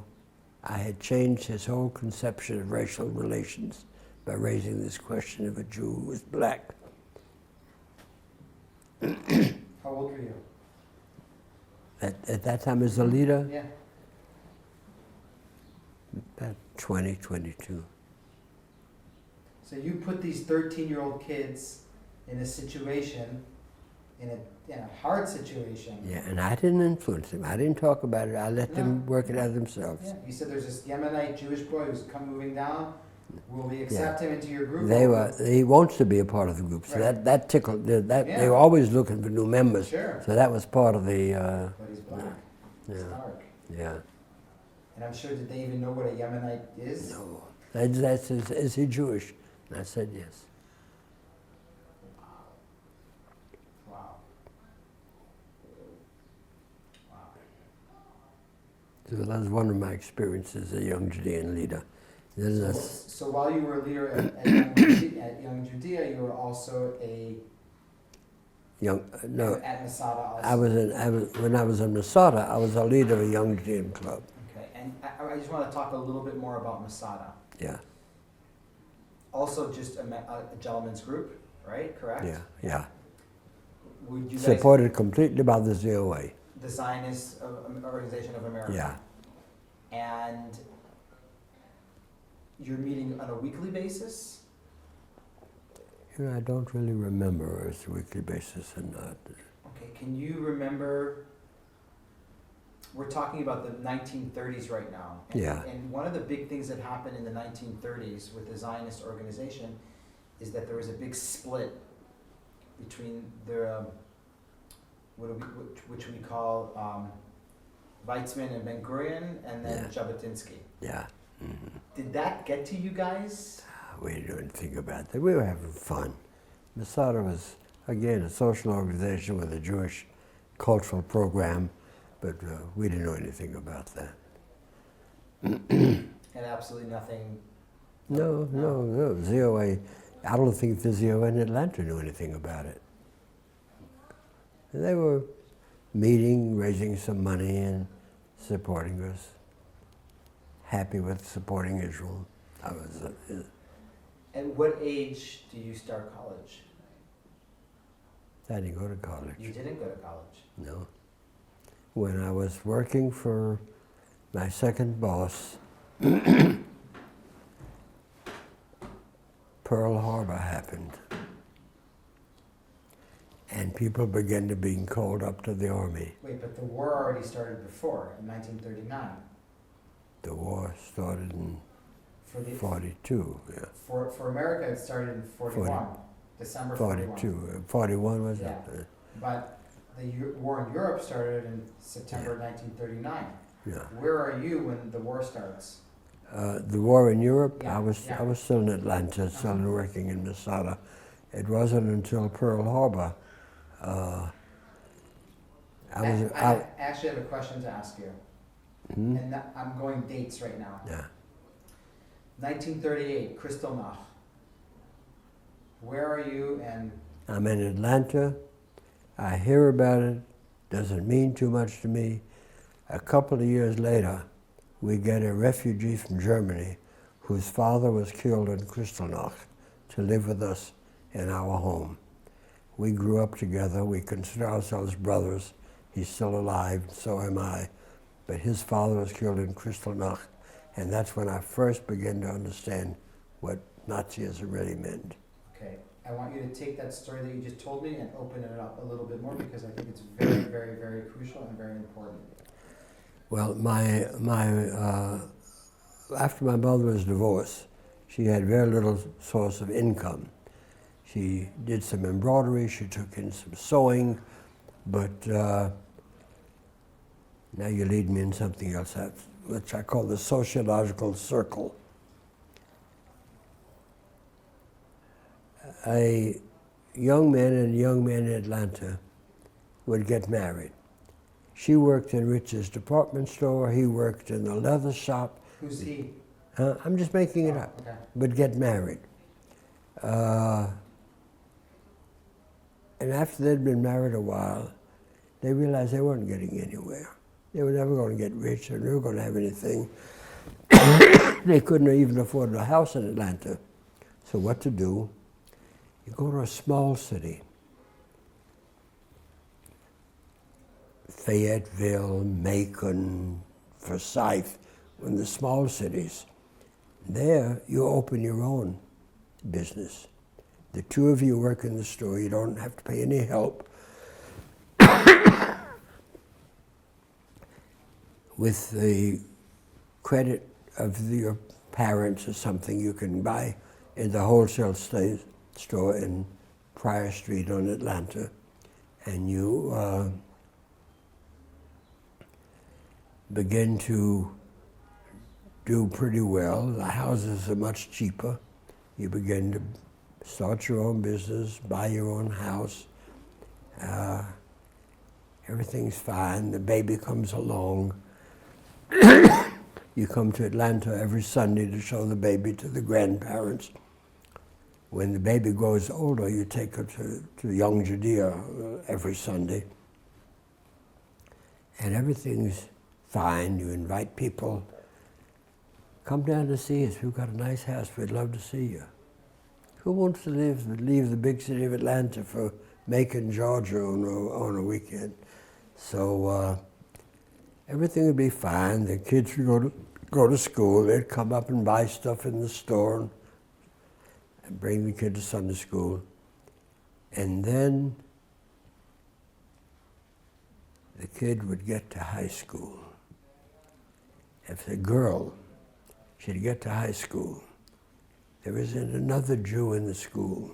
I had changed his whole conception of racial relations by raising this question of a Jew who was black. How old were you? At that time as a leader, Yeah. about 20, 22. So you put these 13-year-old kids in a situation, in a hard situation. Yeah, and I didn't influence them. I didn't talk about it. I let them work it out themselves. Yeah. You said there's this Yemenite Jewish boy who's moving down. Will we accept him into your group? He wants to be a part of the group, so Right. that tickled. They Yeah. were always looking for new members. Sure. So that was part of the. But he's black. He's Yeah. dark. Yeah. And I'm sure, did they even know what a Yemenite is? No. That says, is he Jewish? And I said yes. Wow. Wow. So that was one of my experiences as a young Judean leader. So while you were a leader at Young Judea, you were also at Masada also. When I was in Masada, I was a leader of a young Judean club. Okay, and I just want to talk a little bit more about Masada. Yeah. Also just a gentleman's group, right? Correct? Yeah. Would you guys, Supported completely by the ZOA. the Zionist Organization of America? Yeah. And you're meeting on a weekly basis? I don't really remember if it's a weekly basis or not. Okay, can you remember we're talking about the 1930s right now. And, Yeah. And one of the big things that happened in the 1930s with the Zionist organization is that there was a big split between the, which we call Weizmann and Ben Gurion, and then Jabotinsky. Yeah. Did that get to you guys? We didn't think about that. We were having fun. Masada was, again, a social organization with a Jewish cultural program, but we didn't know anything about that. And absolutely nothing? No. ZOA, I don't think the ZOA in Atlanta knew anything about it. They were meeting, raising some money, and supporting us. Happy with supporting Israel. I was. At what age do you start college? I didn't go to college. You didn't go to college? No. When I was working for my second boss, Pearl Harbor happened. And people began to being called up to the army. Wait, but the war already started before, in 1939. The war started in For the 42, yeah. For America, it started in 41, December 41. 42, 41 was Yeah. it? But the war in Europe started in September 1939. Yeah. Where are you when the war starts? The war in Europe, Yeah, I was yeah. still in Atlanta, still working in Masada. It wasn't until Pearl Harbor. I actually have a question to ask you. And I'm going dates right now. Yeah. 1938, Kristallnacht. Where are you and... I'm in Atlanta. I hear about it. Doesn't mean too much to me. A couple of years later, we get a refugee from Germany whose father was killed in Kristallnacht to live with us in our home. We grew up together. We consider ourselves brothers. He's still alive, so am I. But his father was killed in Kristallnacht, and that's when I first began to understand what Nazism really meant. Okay, I want you to take that story that you just told me and open it up a little bit more, because I think it's very, very, very crucial and very important. Well, after my mother was divorced, she had very little source of income. She did some embroidery, she took in some sewing, but now you lead me in something else, which I call the Sociological Circle. A young man and a young man in Atlanta would get married. She worked in Rich's department store, he worked in the leather shop. Who's he? I'm just making it up. Okay. Would get married. And after they'd been married a while, they realized they weren't getting anywhere. They were never going to get rich, they were never going to have anything. They couldn't even afford a house in Atlanta. So what to do? You go to a small city. Fayetteville, Macon, Forsyth, in the small cities. There, you open your own business. The two of you work in the store, you don't have to pay any help. With the credit of your parents or something, you can buy in the wholesale store in Prior Street on Atlanta, and you begin to do pretty well. The houses are much cheaper. You begin to start your own business, buy your own house. Everything's fine. The baby comes along. You come to Atlanta every Sunday to show the baby to the grandparents. When the baby grows older, you take her to Young Judea every Sunday. And everything's fine. You invite people. Come down to see us. We've got a nice house. We'd love to see you. Who wants to leave the big city of Atlanta for Macon, Georgia on a weekend? So everything would be fine. The kids would go to school. They'd come up and buy stuff in the store and bring the kid to Sunday school. And then the kid would get to high school. If the girl should get to high school, there isn't another Jew in the school.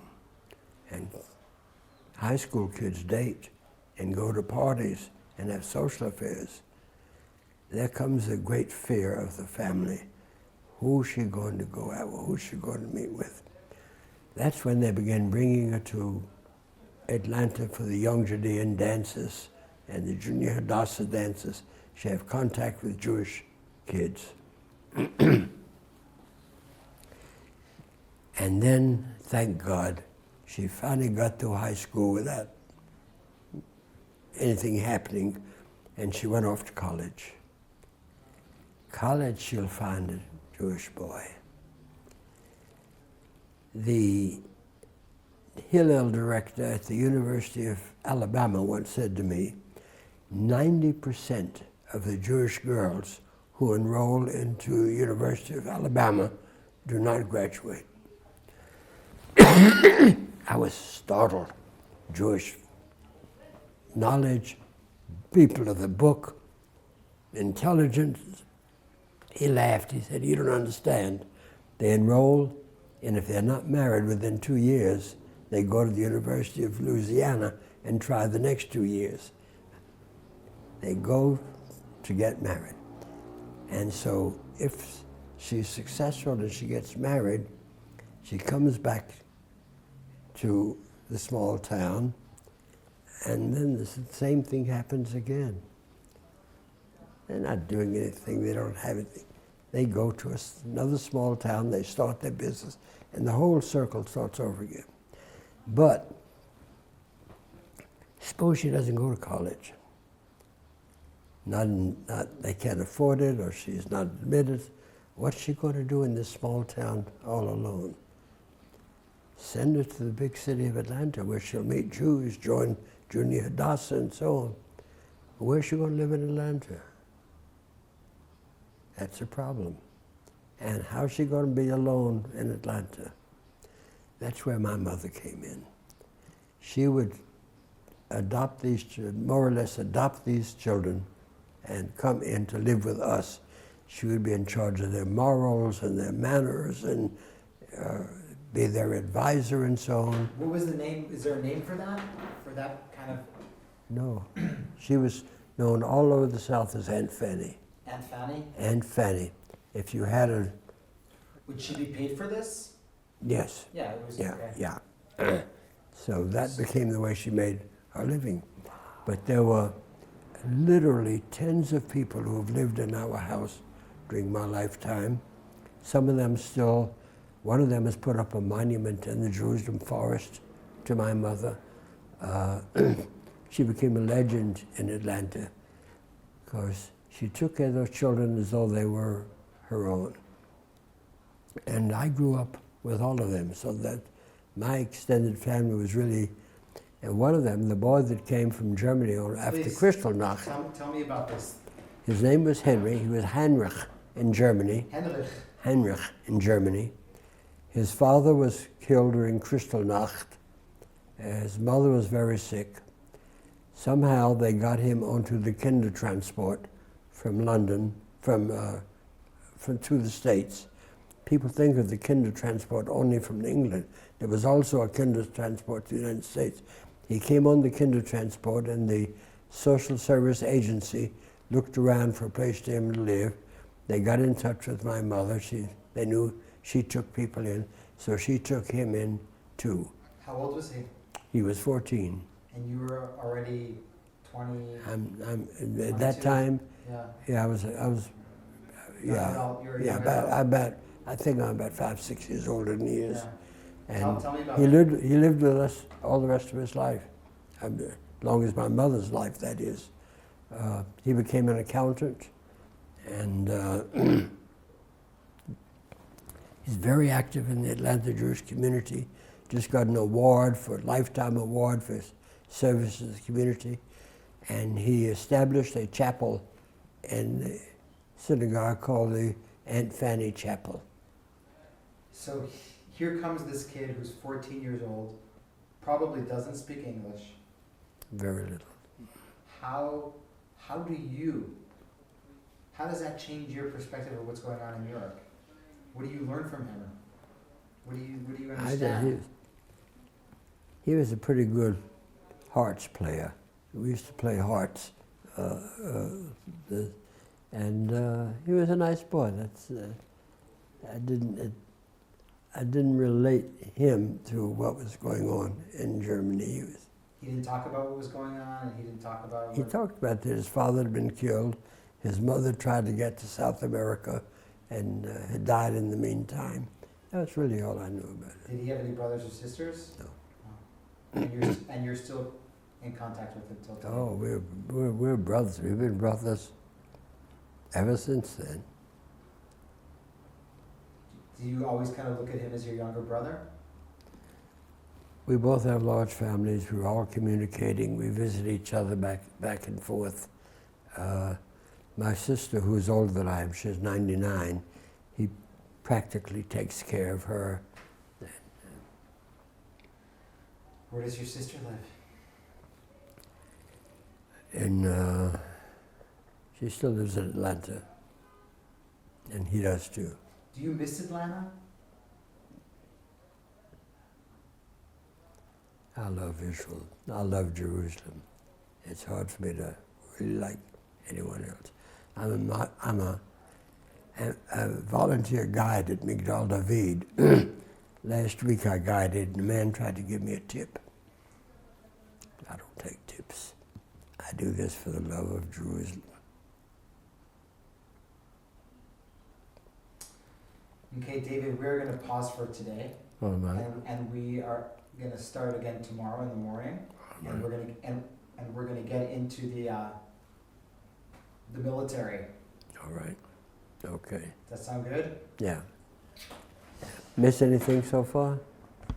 And high school kids date and go to parties and have social affairs. There comes a great fear of the family. Who's she going to go out with? Who's she going to meet with? That's when they began bringing her to Atlanta for the young Judean dances and the junior Hadassah dances. She had contact with Jewish kids. And then, thank God, she finally got to high school without anything happening, and she went off to college. College, she'll find a Jewish boy. The Hillel director at the University of Alabama once said to me, 90% of the Jewish girls who enroll into University of Alabama do not graduate. I was startled. Jewish knowledge, people of the book, intelligent. He laughed. He said, you don't understand. They enroll, and if they're not married within 2 years, they go to the University of Louisiana and try the next 2 years. They go to get married. And so if she's successful and she gets married, she comes back to the small town, and then the same thing happens again. They're not doing anything, they don't have anything. They go to another small town, they start their business, and the whole circle starts over again. But suppose she doesn't go to college. They can't afford it, or she's not admitted. What's she going to do in this small town all alone? Send her to the big city of Atlanta, where she'll meet Jews, join Junior Hadassah, and so on. Where's she going to live in Atlanta? That's a problem. And how's she going to be alone in Atlanta? That's where my mother came in. She would adopt these, more or less adopt these children and come in to live with us. She would be in charge of their morals and their manners and be their advisor and so on. What was the name? Is there a name for that? For that kind of? No. She was known all over the South as Aunt Fanny. Aunt Fanny? Aunt Fanny. If you had a... Would she be paid for this? Yes. Yeah, it was. Yeah, okay. yeah. So that became the way she made her living. But there were literally tens of people who have lived in our house during my lifetime. Some of them still, one of them has put up a monument in the Jerusalem forest to my mother. She became a legend in Atlanta because she took care of those children as though they were her own. And I grew up with all of them, so that my extended family was really, and one of them, the boy that came from Germany after Kristallnacht. Tell me about this. His name was Henry. He was Heinrich in Germany. Heinrich in Germany. His father was killed during Kristallnacht. His mother was very sick. Somehow they got him onto the Kindertransport from London, to the States. People think of the Kindertransport only from England. There was also a Kindertransport to the United States. He came on the Kindertransport, and the social service agency looked around for a place for him to live. They got in touch with my mother. They knew she took people in, so she took him in too. How old was he? He was 14. And you were already 20? At that time, yeah, I was I think I'm about 5, 6 years older than he is. Yeah. And tell me about he lived with us all the rest of his life, as long as my mother's life, that is. He became an accountant, and he's very active in the Atlanta Jewish community. Just got an award lifetime award for his service to the community. And he established a chapel in the synagogue called the Aunt Fanny Chapel. So here comes this kid who's 14 years old, probably doesn't speak English. Very little. How how does that change your perspective of what's going on in Europe? What do you learn from him? What do you understand? He was a pretty good hearts player. We used to play hearts, and he was a nice boy. That's I didn't relate him to what was going on in Germany. He didn't talk about what was going on, and he didn't talk about. He talked about that his father had been killed. His mother tried to get to South America, and had died in the meantime. That's really all I knew about it. Did he have any brothers or sisters? No. Oh. And you're still in contact with him till today? Oh, we're brothers. We've been brothers ever since then. Do you always kind of look at him as your younger brother? We both have large families. We're all communicating. We visit each other back and forth. My sister, who's older than I am, she's 99, he practically takes care of her. Where does your sister live? She still lives in Atlanta, and he does too. Do you miss Atlanta? I love Israel. I love Jerusalem. It's hard for me to really like anyone else. I'm a volunteer guide at Migdal David. Last week I guided, and a man tried to give me a tip. I don't take tips. I do this for the love of Jerusalem. Okay, David, we're going to pause for today. All right. And we are going to start again tomorrow in the morning. All And right. we're going to get into the military. All right. Okay. Does that sound good? Yeah. Miss anything so far?